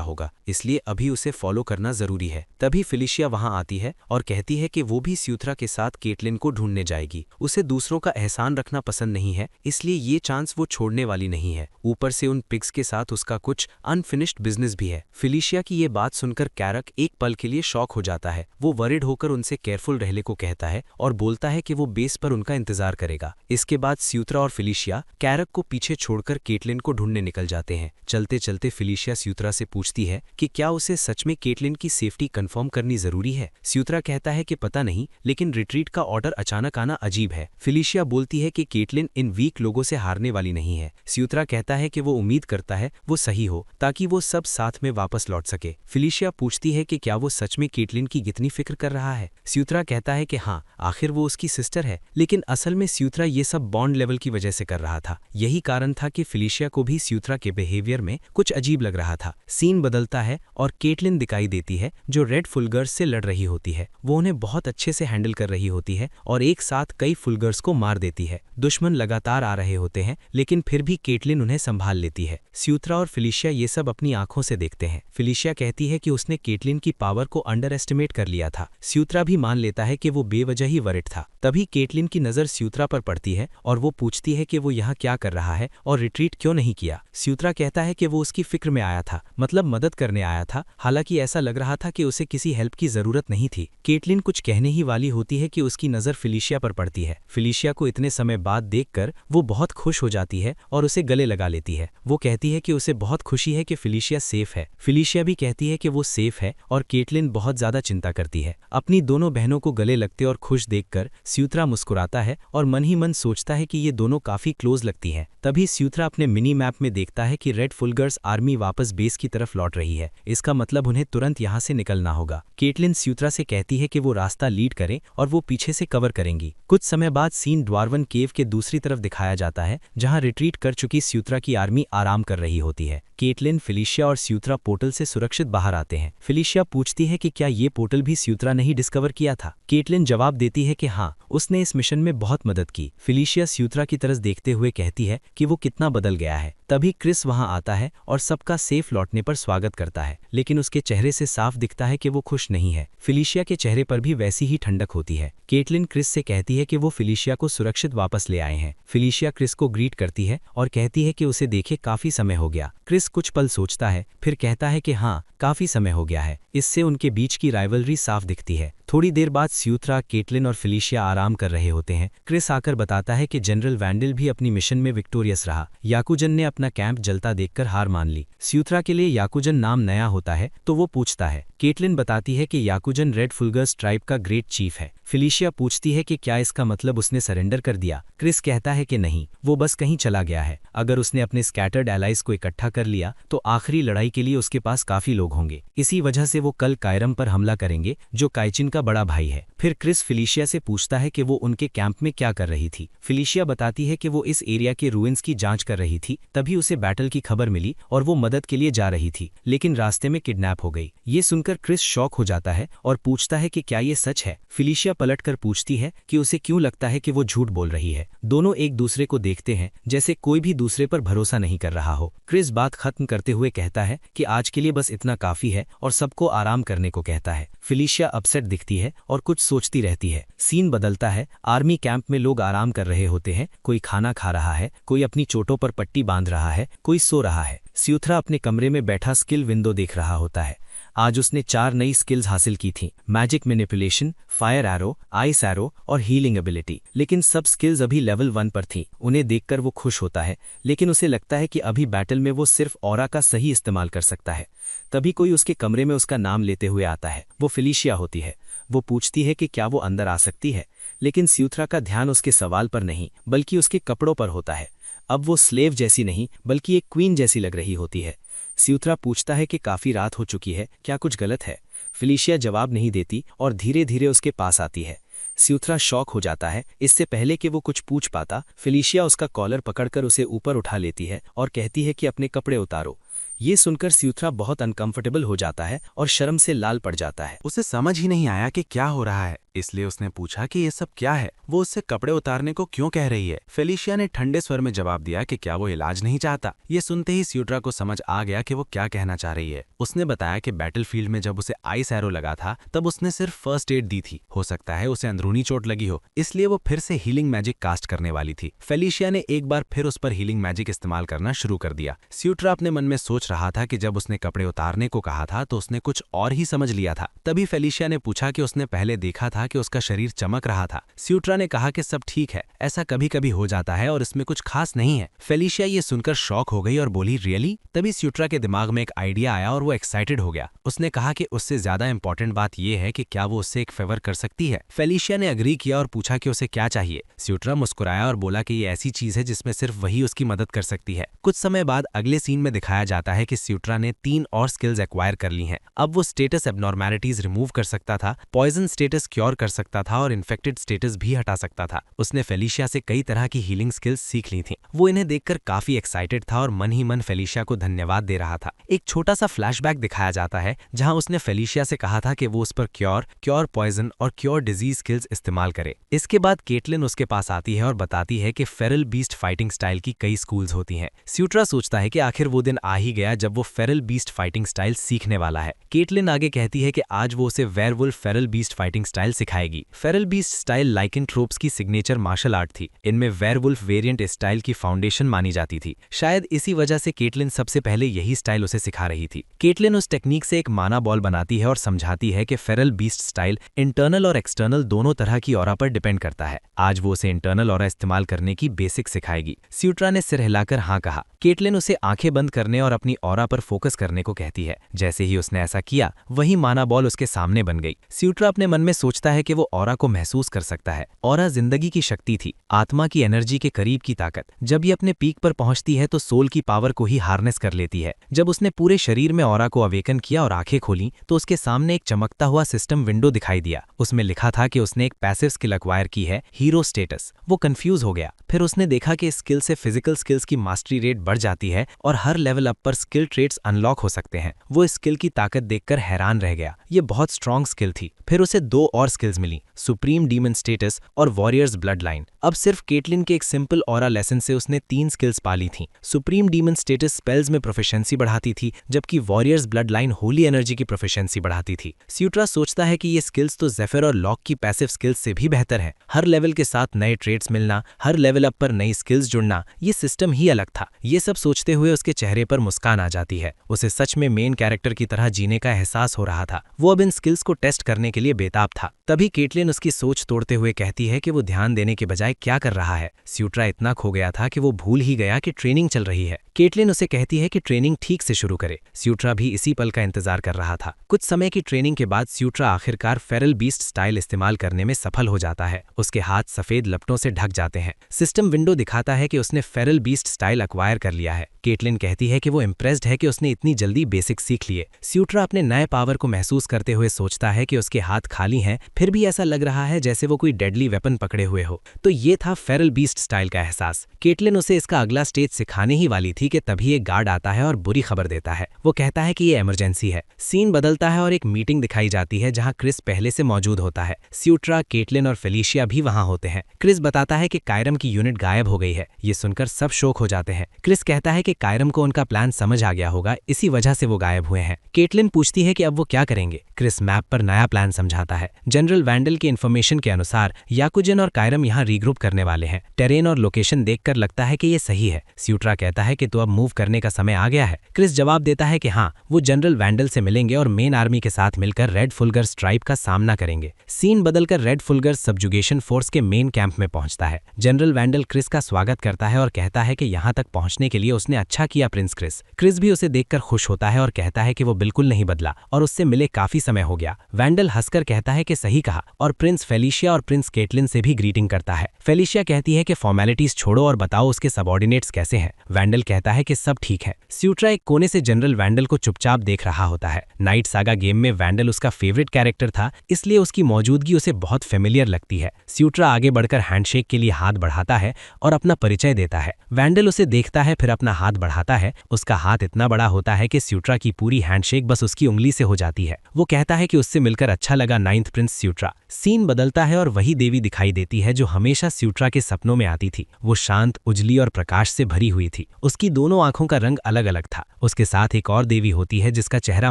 होगा, इसलिए अभी उसे फॉलो करना जरूरी है। तभी फेलिशिया वहां आती है और कहती है कि वो भी स्यूत्रा के साथ केटलिन को ढूंढने जाएगी। उसे दूसरों का एहसान रखना पसंद नहीं है, इसलिए ये चांस वो छोड़ने वाली नहीं है। ऊपर से उन पिग्स के साथ उसका कुछ अनफिनिश्ड बिजनेस भी है। फेलिशिया की ये बात सुनकर कैरक एक पल के लिए शॉक हो जाता है। वो वरिड होकर उनसे केयरफुल रहने को कहता है और बोलता है कि वो बेस पर उनका इंतजार करेगा। इसके बाद स्यूत्रा और फेलिशिया कैरक को पीछे छोड़कर केटलिन को ढूंढने निकल जाते हैं। चलते चलते फेलिशिया स्यूत्रा से पूछती है कि क्या उसे सच में केटलिन की सेफ्टी कंफर्म करनी जरूरी है। स्यूत्रा कहता है कि पता नहीं, लेकिन रिट्रीट का ऑर्डर अचानक आना अजीब है। फेलिशिया बोलती है कि केटलिन इन वीक लोगों से हारने वाली नहीं है। स्यूत्रा कहता है कि वो उम्मीद करता है वो सही हो ताकि वो सब साथ में वापस लौट सके। फेलिशिया पूछती है कि क्या वो सच में केटलिन की कितनी फिक्र कर रहा है। स्यूत्रा कहता है कि हाँ, आखिर वो उसकी सिस्टर है, लेकिन असल में स्यूत्रा ये सब बॉन्ड लेवल की वजह से कर रहा था। यही कारण था कि फेलिशिया को भी स्यूत्रा के बिहेवियर में कुछ अजीब लग रहा था। सीन बदलता है और केटलिन दिखाई देती है जो रेड फुलगर्स से लड़ रही होती है। वो उन्हें बहुत अच्छे से हैंडल कर रही होती है और एक साथ कई फुलगर्स को मार देती है। दुश्मन लगातार आ रहे होते हैं, लेकिन फिर भी केटलिन उन्हें संभाल लेती है। स्यूत्रा और फेलिशिया ये सब अपनी आंखों से देखते हैं। फेलिशिया कहती है कि उसने केटलिन की पावर को अंडर एस्टिमेट कर लिया था। स्यूत्रा भी मान लेता है कि वो बेवजह ही वरिड था। तभी केटलिन की नजर स्यूत्रा पर पड़ती है और वो पूछती है कि वो यहाँ क्या कर रहा है और रिट्रीट क्यों नहीं किया? स्यूत्रा कहता है कि वो उसकी फिक्र में आया था, मतलब मदद करने आया था, हालांकि ऐसा लग रहा था कि उसे किसी हेल्प की जरूरत नहीं थी। केटलिन कुछ कहने ही वाली होती है कि उसकी नज़र फिलिशिया पर पड़ती है। फिलिशिया को इतने समय बाद देखकर वो बहुत खुश हो जाती है और उसे गले लगा लेती है। वो कहती है कि उसे बहुत खुशी है कि फिलिशिया सेफ है। फिलिशिया भी कहती है कि वो सेफ है और केटलिन बहुत ज्यादा चिंता करती है। अपनी दोनों बहनों को गले लगते और खुश देखकर स्यूत्रा मुस्कुराता है और मन ही मन सोचता है कि ये दोनों काफी क्लोज लगती हैं। तभी स्यूत्रा अपने मिनी मैप में देखता है कि रेड फुलगर्स आर्मी वापस बेस की तरफ लौट रही है। इसका मतलब उन्हें तुरंत यहाँ से निकलना होगा। केटलिन स्यूत्रा से कहती है कि वो रास्ता लीड करें और वो पीछे से कवर करेंगी। कुछ समय बाद सीन ड्वार्वन केव के दूसरी तरफ दिखाया जाता है, जहां रिट्रीट कर चुकी स्यूत्रा की आर्मी आराम कर रही होती है। केटलिन, फिलिशिया और स्यूत्रा पोर्टल से सुरक्षित बाहर आते हैं। फिलिशिया पूछती है कि क्या ये पोर्टल भी स्यूत्रा ने ही डिस्कवर किया था। केटलिन जवाब देती है कि हाँ, उसने इस मिशन में बहुत मदद की। फिलिशिया स्यूत्रा की तरफ देखते हुए कहती है कि वो कितना बदल गया है। तभी क्रिस वहां आता है और सबका सेफ लौटने पर स्वागत करता है, लेकिन उसके चेहरे से साफ दिखता है कि वो खुश नहीं है। फिलिशिया के चेहरे पर भी वैसी ही ठंडक होती है। केटलिन क्रिस से कहती है कि वो फिलिशिया को सुरक्षित वापस ले आए हैं। फिलिशिया क्रिस को ग्रीट करती है और कहती है कि उसे देखे काफी समय हो गया। क्रिस कुछ पल सोचता है, फिर कहता है कि हाँ, काफी समय हो गया है। इससे उनके बीच की राइवलरी साफ दिखती है। थोड़ी देर बाद स्यूत्रा, केटलिन और फिलिशिया आराम कर रहे होते हैं। क्रिस आकर बताता है कि जनरल वैंडल भी अपनी मिशन में विक्टोरियस रहा। याकुजन ने अपना कैंप जलता देखकर हार मान ली। स्यूत्रा के लिए याकुजन नाम नया होता है तो वो पूछता है। केटलिन बताती है कि याकुजन रेड फुलगर्स ट्राइब का ग्रेट चीफ है। फिलिशिया पूछती है कि क्या इसका मतलब उसने सरेंडर कर दिया। क्रिस कहता है कि नहीं, वो बस कहीं चला गया है। अगर उसने अपने स्कैटर्ड एलाइज को इकट्ठा कर लिया तो आखिरी लड़ाई के लिए उसके पास काफी लोग होंगे। इसी वजह से वो कल कायरम पर हमला करेंगे, जो काइचिन का बड़ा भाई है। फिर क्रिस फिलिशिया से पूछता है कि वो उनके कैंप में क्या कर रही थी। फिलिशिया बताती है कि वो इस एरिया के रूइंस की जांच कर रही थी। तभी उसे बैटल की खबर मिली और वो मदद के लिए जा रही थी, लेकिन रास्ते में किडनैप हो गई। ये सुनकर क्रिस शॉक हो जाता है और पूछता है कि क्या ये सच है। फिलिशिया पलटकर पूछती है कि उसे क्यों लगता है कि वो झूठ बोल रही है। दोनों एक दूसरे को देखते हैं जैसे कोई भी दूसरे पर भरोसा नहीं कर रहा हो। क्रिस बात खत्म करते हुए कहता है कि आज के लिए बस इतना काफी है और सबको आराम करने को कहता है। फिलिशिया अपसेट दिखती है और कुछ सोचती रहती है। सीन बदलता है। आर्मी कैंप में लोग आराम कर रहे होते हैं। कोई खाना खा रहा है, कोई अपनी चोटों पर पट्टी बांध रहा है, कोई सो रहा है। स्यूत्रा अपने कमरे में बैठा स्किल विंडो देख रहा होता है। आज उसने 4 नई स्किल्स हासिल की थीं, magic manipulation, fire arrow, ice arrow और हीलिंग एबिलिटी। लेकिन सब स्किल्स अभी लेवल 1 पर थीं। उन्हें देखकर वो खुश होता है, लेकिन उसे लगता है कि अभी बैटल में वो सिर्फ ऑरा का सही इस्तेमाल कर सकता है। तभी कोई उसके कमरे में उसका नाम लेते हुए आता है। वो फिलिशिया होती है। वो पूछती है कि क्या वो अंदर आ सकती है, लेकिन स्यूत्रा का ध्यान उसके सवाल पर नहीं बल्कि उसके कपड़ों पर होता है। अब वो स्लेव जैसी नहीं बल्कि एक क्वीन जैसी लग रही होती है। स्यूत्रा पूछता है कि काफी रात हो चुकी है, क्या कुछ गलत है। फिलिशिया जवाब नहीं देती और धीरे धीरे उसके पास आती है। स्यूत्रा शॉक हो जाता है। इससे पहले कि वो कुछ पूछ पाता, फिलिशिया उसका कॉलर पकड़कर उसे ऊपर उठा लेती है और कहती है कि अपने कपड़े उतारो। ये सुनकर स्यूत्रा बहुत अनकंफर्टेबल हो जाता है और शर्म से लाल पड़ जाता है। उसे समझ ही नहीं आया कि क्या हो रहा है, इसलिए उसने पूछा कि ये सब क्या है। वो उससे कपड़े उतारने को क्यों कह रही है। फेलिशिया ने ठंडे स्वर में जवाब दिया कि क्या वो इलाज नहीं चाहता। ये सुनते ही स्यूत्रा को समझ आ गया कि वो क्या कहना चाह रही है। उसने बताया कि बैटलफील्ड में जब उसे आइस एरो लगा था तब उसने सिर्फ फर्स्ट एड दी थी। हो सकता है उसे अंदरूनी चोट लगी हो, इसलिए वो फिर से हीलिंग मैजिक कास्ट करने वाली थी। फेलिशिया ने एक बार फिर उस पर हीलिंग मैजिक इस्तेमाल करना शुरू कर दिया। स्यूत्रा अपने मन में सोच रहा था कि जब उसने कपड़े उतारने को कहा था तो उसने कुछ और ही समझ लिया था। तभी फेलिशिया ने पूछा कि उसने पहले देखा था कि उसका शरीर चमक रहा था। स्यूत्रा ने कहा कि सब ठीक है, ऐसा कभी कभी हो जाता है और इसमें कुछ खास नहीं है। फेलिशिया ये सुनकर शॉक हो गई और बोली रियली। तभी स्यूत्रा के दिमाग में एक आइडिया आया और वो एक्साइटेड हो गया। उसने कहा कि उससे ज्यादा इंपॉर्टेंट बात यह है कि क्या वो उससे एक फेवर कर सकती है। फेलिशिया ने अग्री किया और पूछा कि उसे क्या चाहिए। स्यूत्रा मुस्कुराया और बोला कि ये ऐसी चीज है जिसमें सिर्फ वही उसकी मदद कर सकती है। कुछ समय बाद अगले सीन में दिखाया जाता है कि स्यूत्रा ने 3 और स्किल्स एक्वायर कर ली हैं। अब वो स्टेटस एबनॉर्मैलिटीज रिमूव कर सकता था, पॉइजन स्टेटस क्योर कर सकता था और इन्फेक्टेड स्टेटस भी हटा सकता था। उसने फेलिशिया से कई तरह की हीलिंग स्किल्स सीख ली थीं। वो इन्हें देखकर काफी एक्साइटेड था और मन ही मन फेलिशिया को धन्यवाद दे रहा था। एक छोटा सा फ्लैशबैक दिखाया जाता है जहां उसने फेलिशिया से कहा था कि वो उस पर क्योर पॉइजन और क्योर डिजीज स्किल्स इस्तेमाल करे। इसके बाद केटलिन उसके पास आती है और बताती है कि फेरल बीस्ट फाइटिंग स्टाइल की कई स्कूल्स होती हैं। स्यूत्रा सोचता है कि आखिर वो दिन आ ही गया जब वो फेरल बीस्ट फाइटिंग स्टाइल सीखने वाला है। केटलिन आगे कहती है कि आज वो उसे werewolf feral beast fighting style सिखाएगी। फेरल बीस्ट स्टाइल लाइकेंट्रोप्स की सिग्नेचर मार्शल आर्ट थी। इनमें वेयरवुल्फ वेरिएंट स्टाइल की फाउंडेशन मानी जाती थी। शायद इसी वजह से केटलिन सबसे पहले यही स्टाइल उसे सिखा रही थी। केटलिन उस टेक्निक से एक माना बॉल बनाती है और समझाती है कि फेरल बीस्ट स्टाइल इंटरनल और एक्सटर्नल दोनों तरह की ऑरा पर डिपेंड करता है। आज वो उसे इंटरनल ऑरा इस्तेमाल करने की बेसिक सिखाएगी। स्यूट्रा ने सिर हिलाकर हाँ कहा। केटलिन उसे आंखें बंद करने और अपनी ऑरा पर फोकस करने को कहती है। जैसे ही उसने ऐसा किया, वही माना बॉल उसके सामने बन गई। स्यूट्रा अपने मन में सोचता है कि वो ऑरा को महसूस कर सकता है। ऑरा जिंदगी की शक्ति थी, आत्मा की एनर्जी के करीब की ताकत। जब ये अपने पीक पर पहुंचती है तो सोल की पावर को ही हार्नेस कर लेती है। जब उसने पूरे शरीर में ऑरा को अवेकन किया और आंखें खोली तो उसके सामने एक चमकता हुआ सिस्टम विंडो दिखाई दिया। उसमें लिखा था कि उसने एक पैसिव स्किल एक्वायर की है, हीरो स्टेटस। वो कंफ्यूज हो गया। फिर उसने देखा कि इस स्किल से फिजिकल स्किल्स की मास्टरी रेट बढ़ जाती है और हर लेवल अप पर स्किल ट्रेट्स अनलॉक हो सकते हैं। वो इस स्किल की ताकत देखकर हैरान रह गया। ये बहुत स्ट्रॉन्ग स्किल थी। फिर उसे 2 और स्किल्स मिली, सुप्रीम डीमन स्टेटस और वॉरियर्स ब्लड लाइन। अब सिर्फ केटलिन के एक सिंपल ऑरा लेसन से उसने 3 स्किल्स पाली थीं। सुप्रीम डीमन स्टेटस स्पेल्स में प्रोफिशिएंसी बढ़ाती थी, जबकि warriors blood line Holi energy की प्रोफिशिएंसी बढ़ाती थी। स्यूट्रा सोचता है कि ये स्किल्स तो ज़ेफिर और लॉक की पैसिव स्किल्स से भी बेहतर है। हर लेवल के साथ नए ट्रेड्स मिलना, हर लेवल अप पर नई स्किल्स जुड़ना, ये सिस्टम ही अलग था। ये सब सोचते हुए उसके चेहरे पर मुस्कान आ जाती है। उसे सच में मेन कैरेक्टर की तरह जीने का एहसास हो रहा था। वो अब इन स्किल्स को टेस्ट करने के लिए बेताब था। तभी केटलिन उसकी सोच तोड़ते हुए कहती है कि वो ध्यान देने के बजाय क्या कर रहा है। स्यूट्रा इतना खो गया था कि वो भूल ही गया कि ट्रेनिंग चल रही है। केटलिन उसे कहती है कि ट्रेनिंग ठीक से शुरू करे। स्यूट्रा भी इसी पल का इंतजार कर रहा था। कुछ समय की ट्रेनिंग के बाद स्यूट्रा आखिरकार फेरल बीस्ट स्टाइल इस्तेमाल करने में सफल हो जाता है। उसके हाथ सफेद लपटों से ढक जाते हैं। सिस्टम विंडो दिखाता है कि उसने फेरल बीस्ट स्टाइल एक्वायर कर लिया है। केटलिन कहती है कि वो इम्प्रेस्ड है कि उसने इतनी जल्दी बेसिक सीख लिए। स्यूट्रा अपने नए पावर को महसूस करते हुए सोचता है कि उसके हाथ खाली हैं, फिर भी ऐसा लग रहा है जैसे वो कोई डेडली वेपन पकड़े हुए हो। तो ये था फेरल बीस्ट स्टाइल का एहसास। केटलिन उसे इसका अगला स्टेज सिखाने ही वाली थी कि तभी एक गार्ड आता है और बुरी खबर देता है। वो कहता है कि ये इमरजेंसी है। सीन बदलता है और एक मीटिंग दिखाई जाती है जहां क्रिस पहले से मौजूद होता है। स्यूट्रा, केटलिन और फेलिशिया भी वहां होते हैं। क्रिस बताता है कि कायरम की यूनिट गायब हो गई है। ये सुनकर सब शौक हो जाते हैं। क्रिस कहता है कि कायरम को उनका प्लान समझ आ गया होगा, इसी वजह से वो गायब हुए हैं। केटलिन पूछती है कि अब वो क्या करेंगे। क्रिस मैप पर नया प्लान समझाता है। जनरल वैंडल की इन्फॉर्मेशन के अनुसार याकुजिन और कायरम यहाँ रीग्रुप करने वाले हैं। टेरेन और लोकेशन देखकर लगता है कि ये सही है। स्यूट्रा कहता है कि तो अब मूव करने का समय आ गया है। क्रिस जवाब देता है कि हाँ, वो जनरल वैंडल से मिलेंगे और मेन आर्मी के साथ मिलकर रेड फुलगर स्ट्राइप का सामना करेंगे। सीन बदलकर रेड फुलगर सबजुगेशन फोर्स के मेन कैंप में पहुंचता है। जनरल वैंडल क्रिस का स्वागत करता है और कहता है कि यहाँ तक पहुंचने के लिए उसने अच्छा किया प्रिंस क्रिस। क्रिस भी उसे देखकर खुश होता है और कहता है कि वो बिल्कुल नहीं बदला और उससे मिले काफी समय हो गया। वैंडल हंसकर कहता है कि सही कहा और प्रिंस फेलिशिया और प्रिंस केटलिन से भी ग्रीटिंग करता है। फेलिशिया कहती है कि फॉर्मेलिटीज छोड़ो और बताओ उसके सबऑर्डिनेट्स कैसे हैं। वैंडल कहता है कि सब ठीक है। स्यूट्रा एक कोने से जनरल वैंडल को चुपचाप देख रहा होता है। नाइट सागा गेम में वैंडल उसका फेवरेट कैरेक्टर था, इसलिए उसकी मौजूदगी उसे बहुत फेमिलियर लगती है। स्यूट्रा आगे बढ़कर हैंडशेक के लिए हाथ बढ़ाता है और अपना परिचय देता है। वैंडल उसे देखता है, फिर अपना हाथ बढ़ाता है। उसका हाथ इतना बड़ा होता है कि स्यूट्रा की पूरी हैंडशेक बस उसकी उंगली से हो जाती है। वो कहता है कि उससे मिलकर अच्छा लगा 9th प्रिंस स्यूट्रा। सीन बदलता है और वही देवी दिखाई देती है जो हमेशा स्यूट्रा के सपनों में आती थी। वो शांत, उजली और प्रकाश से भरी हुई थी। उसकी दोनों आंखों का रंग अलग अलग था। उसके साथ एक और देवी होती है जिसका चेहरा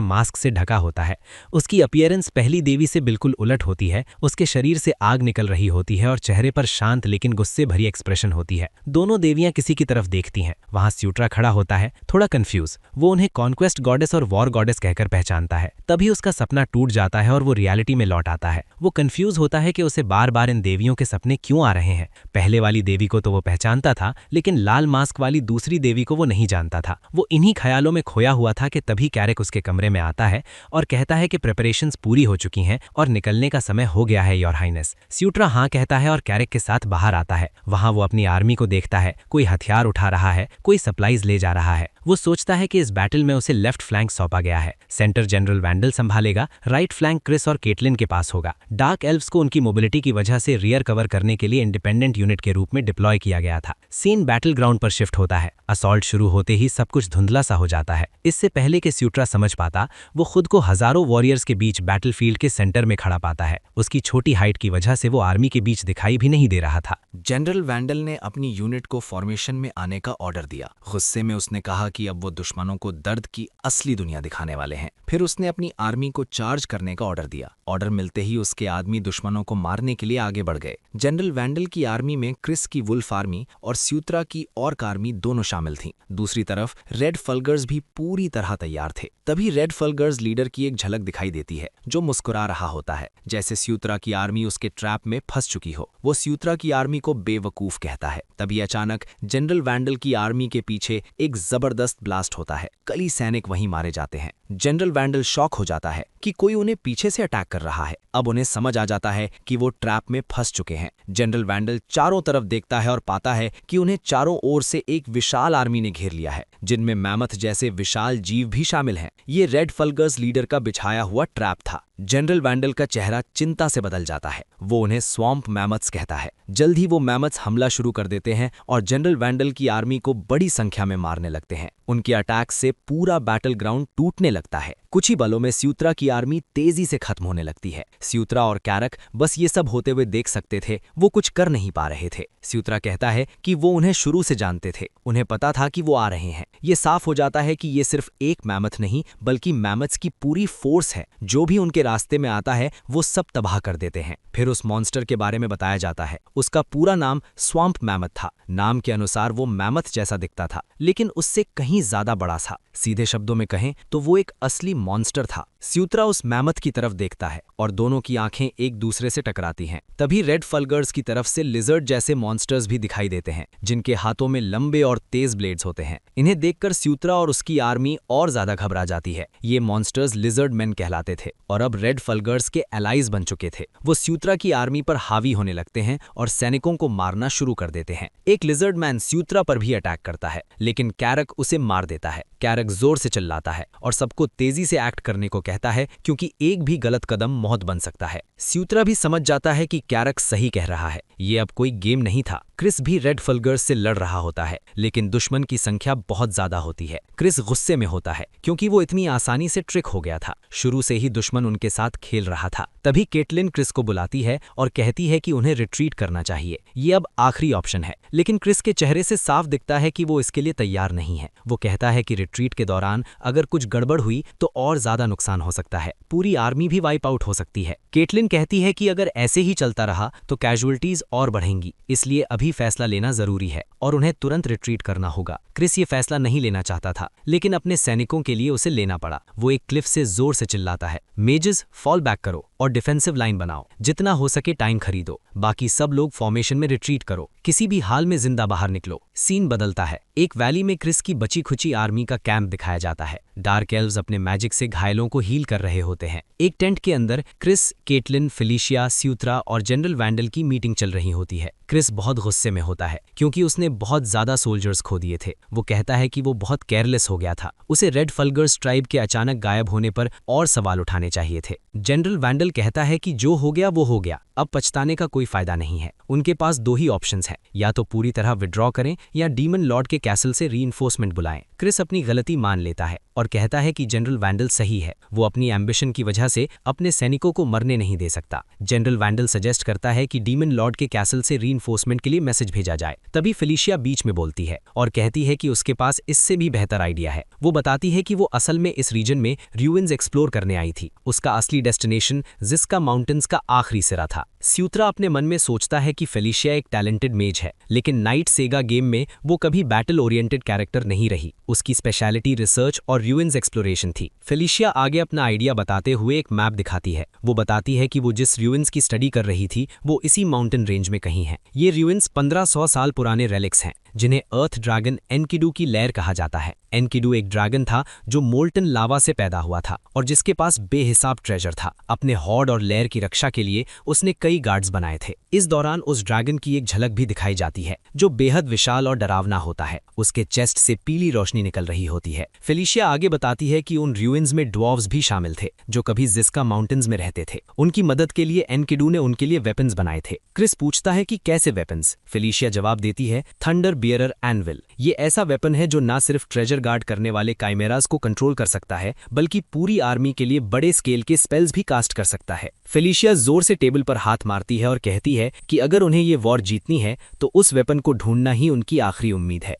मास्क से ढका होता है। उसकी अपीयरेंस पहली देवी से बिल्कुल उलट होती है। उसके शरीर से आग निकल रही होती है और चेहरे पर शांत लेकिन गुस्से भरी एक्सप्रेशन होती है। दोनों देवियां किसी की तरफ देखती हैं। वहां स्यूट्रा खड़ा होता है, थोड़ा कंफ्यूज। वो उन्हें कॉन्क्वेस्ट गॉडेस और वॉर गॉडेस कहकर पहचानता है। तभी उसका सपना टूट जाता है और वो रियलिटी में लौट आता है। वो कंफ्यूज होता है कि उसे बार बार इन देवियों के सपने क्यों आ रहे हैं। पहले वाली देवी को तो वो पहचानता था, लेकिन लाल मास्क वाली दूसरी देवी को वो नहीं जानता था। वो इन्हीं ख्यालों में खोया हुआ था कि तभी कैरेक उसके कमरे में आता है और कहता है कि प्रिपरेशंस पूरी हो चुकी हैं और निकलने का समय हो गया है योर हाइनेस। स्यूट्रा हाँ कहता है और कैरेक के साथ बाहर आता है। वहां वो अपनी आर्मी को देखता है। कोई हथियार उठा रहा है, कोई सप्लाईज ले जा रहा है। वो सोचता है कि इस बैटल में उसे लेफ्ट फ्लैंक सौंपा गया है। सेंटर जनरल वैंडल संभालेगा, राइट फ्लैंक क्रिस और केटलिन के पास होगा। डार्क एल्व्स को उनकी मोबिलिटी की वजह से रियर कवर करने के लिए इंडिपेंडेंट यूनिट के रूप में डिप्लॉय किया गया था। सीन बैटल ग्राउंड पर शिफ्ट होता है। असॉल्ट शुरू होते ही सब कुछ धुंधला सा हो जाता है। इससे पहले कि स्यूट्रा समझ पाता, वो खुद को हजारों वॉरियर्स के बीच बैटलफील्ड के सेंटर में खड़ा पाता है। उसकी छोटी हाइट की वजह से वो आर्मी के बीच दिखाई भी नहीं दे रहा था। जनरल वैंडल ने अपनी यूनिट को फॉर्मेशन में आने का ऑर्डर दिया। गुस्से में उसने कहा कि अब वो दुश्मनों को दर्द की असली दुनिया दिखाने वाले हैं। फिर उसने अपनी आर्मी को चार्ज करने का ऑर्डर दिया। ऑर्डर मिलते ही उसके आदमी दुश्मनों को मारने के लिए आगे बढ़ गए। जनरल वैंडल की आर्मी में क्रिस की वुल्फ आर्मी और स्यूत्रा की ऑर्क आर्मी दोनों शामिल थीं। दूसरी तरफ रेड फल्गर्स भी पूरी तरह तैयार थे। तभी रेड फल्गर्स लीडर की एक झलक दिखाई देती है, जो मुस्कुरा रहा होता है, जैसे स्यूत्रा की आर्मी उसके ट्रैप में फंस चुकी हो। वो स्यूत्रा की आर्मी को बेवकूफ कहता है। तभी अचानक जनरल वैंडल की आर्मी के पीछे एक जबरदस्त ब्लास्ट होता है। कई सैनिक वहीं मारे जाते हैं। जनरल वैंडल शॉक हो जाता है कि कोई उन्हें पीछे से अटैक कर रहा है। अब उन्हें समझ आ जाता है कि वो ट्रैप में फंस चुके हैं। जनरल वैंडल चारों तरफ देखता है और पाता है कि उन्हें चारों ओर से एक विशाल आर्मी ने घेर लिया है, जिनमें मैमथ जैसे विशाल जीव भी शामिल हैं। ये रेड फल्गर्स लीडर का बिछाया हुआ ट्रैप था। जनरल वैंडल का चेहरा चिंता से बदल जाता है। वो उन्हें स्वैम्प मैमथ्स कहता है। जल्द ही वो मैमथ्स हमला शुरू कर देते हैं और जनरल वैंडल की आर्मी को बड़ी संख्या में मारने लगते हैं। उनके अटैक से पूरा बैटल ग्राउंड टूटने लगता है। कुछ ही बलों में स्यूत्रा की आर्मी तेजी से खत्म होने लगती है। स्यूत्रा और कैरक बस ये सब होते हुए देख सकते थे, वो कुछ कर नहीं पा रहे थे। स्यूत्रा कहता है कि वो उन्हें शुरू से जानते थे, उन्हें पता था कि वो आ रहे हैं। ये साफ हो जाता है कि ये सिर्फ एक मैमथ नहीं बल्कि मैमथ्स की पूरी फोर्स है। जो भी उनके रास्ते में आता है वो सब तबाह कर देते हैं। फिर उस मॉन्स्टर के बारे में बताया जाता है। उसका पूरा नाम स्वैम्प मैमथ था। नाम के अनुसार वो मैमथ जैसा दिखता था, लेकिन उससे कहीं ज्यादा बड़ा था। सीधे शब्दों में कहें तो वो एक असली मॉन्स्टर था। स्यूत्रा उस मैमथ की तरफ देखता है और दोनों की आंखें एक दूसरे से टकराती हैं। तभी रेड फल्गर्स की तरफ से लिजर्ड जैसे मॉन्स्टर्स भी दिखाई देते हैं, जिनके हाथों में लंबे और तेज ब्लेड्स होते हैं। इन्हें देखकर स्यूत्रा और उसकी आर्मी और ज्यादा घबरा जाती है। ये मॉन्स्टर्स लिजर्ड मैन कहलाते थे और अब रेड फल्गर्स के एलाइज बन चुके थे। वो स्यूत्रा की आर्मी पर हावी होने लगते हैं और सैनिकों को मारना शुरू कर देते हैं। एक लिजर्ड मैन स्यूत्रा पर भी अटैक करता है, लेकिन कैरक उसे मार देता है। कैरक जोर से चिल्लाता है और सबको तेजी से एक्ट करने को कहता है, क्योंकि एक भी गलत कदम मौत बन सकता है। स्यूत्रा भी समझ जाता है कि कैरक सही कह रहा है। ये अब कोई गेम नहीं था। क्रिस भी रेड फल्गर्स से लड़ रहा होता है, लेकिन दुश्मन की संख्या बहुत ज्यादा होती है। क्रिस गुस्से में होता है क्योंकि वो इतनी आसानी से ट्रिक हो गया था। शुरू से ही दुश्मन उनके साथ खेल रहा था। तभी केटलिन क्रिस को बुलाती है और कहती है कि उन्हें रिट्रीट करना चाहिए। ये अब आखिरी ऑप्शन है, लेकिन क्रिस के चेहरे से साफ दिखता है कि वो इसके लिए तैयार नहीं है। वो कहता है कि रिट्रीट के दौरान अगर कुछ गड़बड़ हुई तो और ज्यादा नुकसान हो सकता है, पूरी आर्मी भी वाइप आउट हो सकती है। केटलिन कहती है कि अगर ऐसे ही चलता रहा तो कैजुअल्टीज और बढ़ेंगी, इसलिए अभी फैसला लेना जरूरी है और उन्हें तुरंत रिट्रीट करना होगा। क्रिस ये फैसला नहीं लेना चाहता था, लेकिन अपने सैनिकों के लिए उसे लेना पड़ा। वो एक क्लिफ से जोर से चिल्लाता है, मेजेस फॉल बैक करो और डिफेंसिव लाइन बनाओ। जितना हो सके टाइम खरीदो, बाकी सब लोग फॉर्मेशन में रिट्रीट करो। किसी भी हाल में जिंदा बाहर निकलो। सीन बदलता है। एक वैली में क्रिस की बची खुची आर्मी का कैंप दिखाया जाता है। डार्क एल्व्स अपने मैजिक से घायलों को हील कर रहे होते हैं। एक टेंट के अंदर क्रिस, केटलिन, फेलिशिया, स्यूत्रा और जनरल वैंडल की मीटिंग चल रही होती है। क्रिस बहुत गुस्से में होता है क्योंकि उसने बहुत ज्यादा सोल्जर्स खो दिए थे। वो कहता है कि वो बहुत केयरलेस हो गया था। उसे रेड फल्गर्स ट्राइब के अचानक गायब होने पर और सवाल उठाने चाहिए थे। जनरल वैंडल कहता है कि जो हो गया वो हो गया, अब पछताने का कोई फायदा नहीं है। उनके पास दो ही ऑप्शंस हैं, या तो पूरी तरह विड्रॉ करें या डीमन लॉर्ड के कैसल से रीइंफोर्समेंट बुलाएं। क्रिस अपनी गलती मान लेता है और कहता है कि जनरल वैंडल सही है। वो अपनी एम्बिशन की वजह से अपने सैनिकों को मरने नहीं दे सकता। जनरल वैंडल सजेस्ट करता है कि डीमन लॉर्ड के कैसल से रीइंफोर्समेंट के लिए मैसेज भेजा जाए। तभी फेलिशिया बीच में बोलती है और कहती है कि उसके पास इससे भी बेहतर आइडिया है। वो बताती है कि वो असल में इस रीजन में र्यूइंस एक्सप्लोर करने आई थी। उसका असली डेस्टिनेशन जिस्का माउंटेन्स का आखिरी सिरा था। स्यूत्रा अपने मन में सोचता है कि फेलिशिया एक टैलेंटेड मेज है, लेकिन नाइट सेगा गेम में वो कभी बैटल ओरिएंटेड कैरेक्टर नहीं रही। उसकी स्पेशलिटी रिसर्च और र्यूइंस एक्सप्लोरेशन थी। फेलिशिया आगे अपना आइडिया बताते हुए एक मैप दिखाती है। वो बताती है कि वो जिस र्यूइंस की स्टडी कर रही थी वो इसी माउंटेन रेंज में कहीं है। ये र्यूइंस 1500 साल पुराने रेलिक्स हैं, जिन्हें अर्थ ड्रैगन एनकिडू की लैर कहा जाता है। एनकिडू एक ड्रैगन था जो मोल्टन लावा से पैदा हुआ था और जिसके पास बेहिसाब ट्रेजर था। अपने हॉर्ड और लैर की रक्षा के लिए उसने कई गार्ड्स बनाए थे। इस दौरान उस ड्रैगन की एक झलक भी दिखाई जाती है, जो बेहद विशाल और डरावना होता है। उसके चेस्ट से पीली रोशनी निकल रही होती है। फेलिशिया आगे बताती है कि उन र्यूइंस में ड्वार्व्स भी शामिल थे, जो कभी जिस्का माउंटेन्स में रहते थे। उनकी मदद के लिए एनकिडू ने उनके लिए वेपन्स बनाए थे। क्रिस पूछता है कि कैसे वेपन्स। फेलिशिया जवाब देती है, थंडर बियरर एनविल। ये ऐसा वेपन है जो न सिर्फ ट्रेजर गार्ड करने वाले काइमेरास को कंट्रोल कर सकता है, बल्कि पूरी आर्मी के लिए बड़े स्केल के स्पेल्स भी कास्ट कर सकता है। फेलिशिया जोर से टेबल पर हाथ मारती है और कहती है कि अगर उन्हें ये वॉर जीतनी है तो उस वेपन को ढूंढना ही उनकी आखिरी उम्मीद है।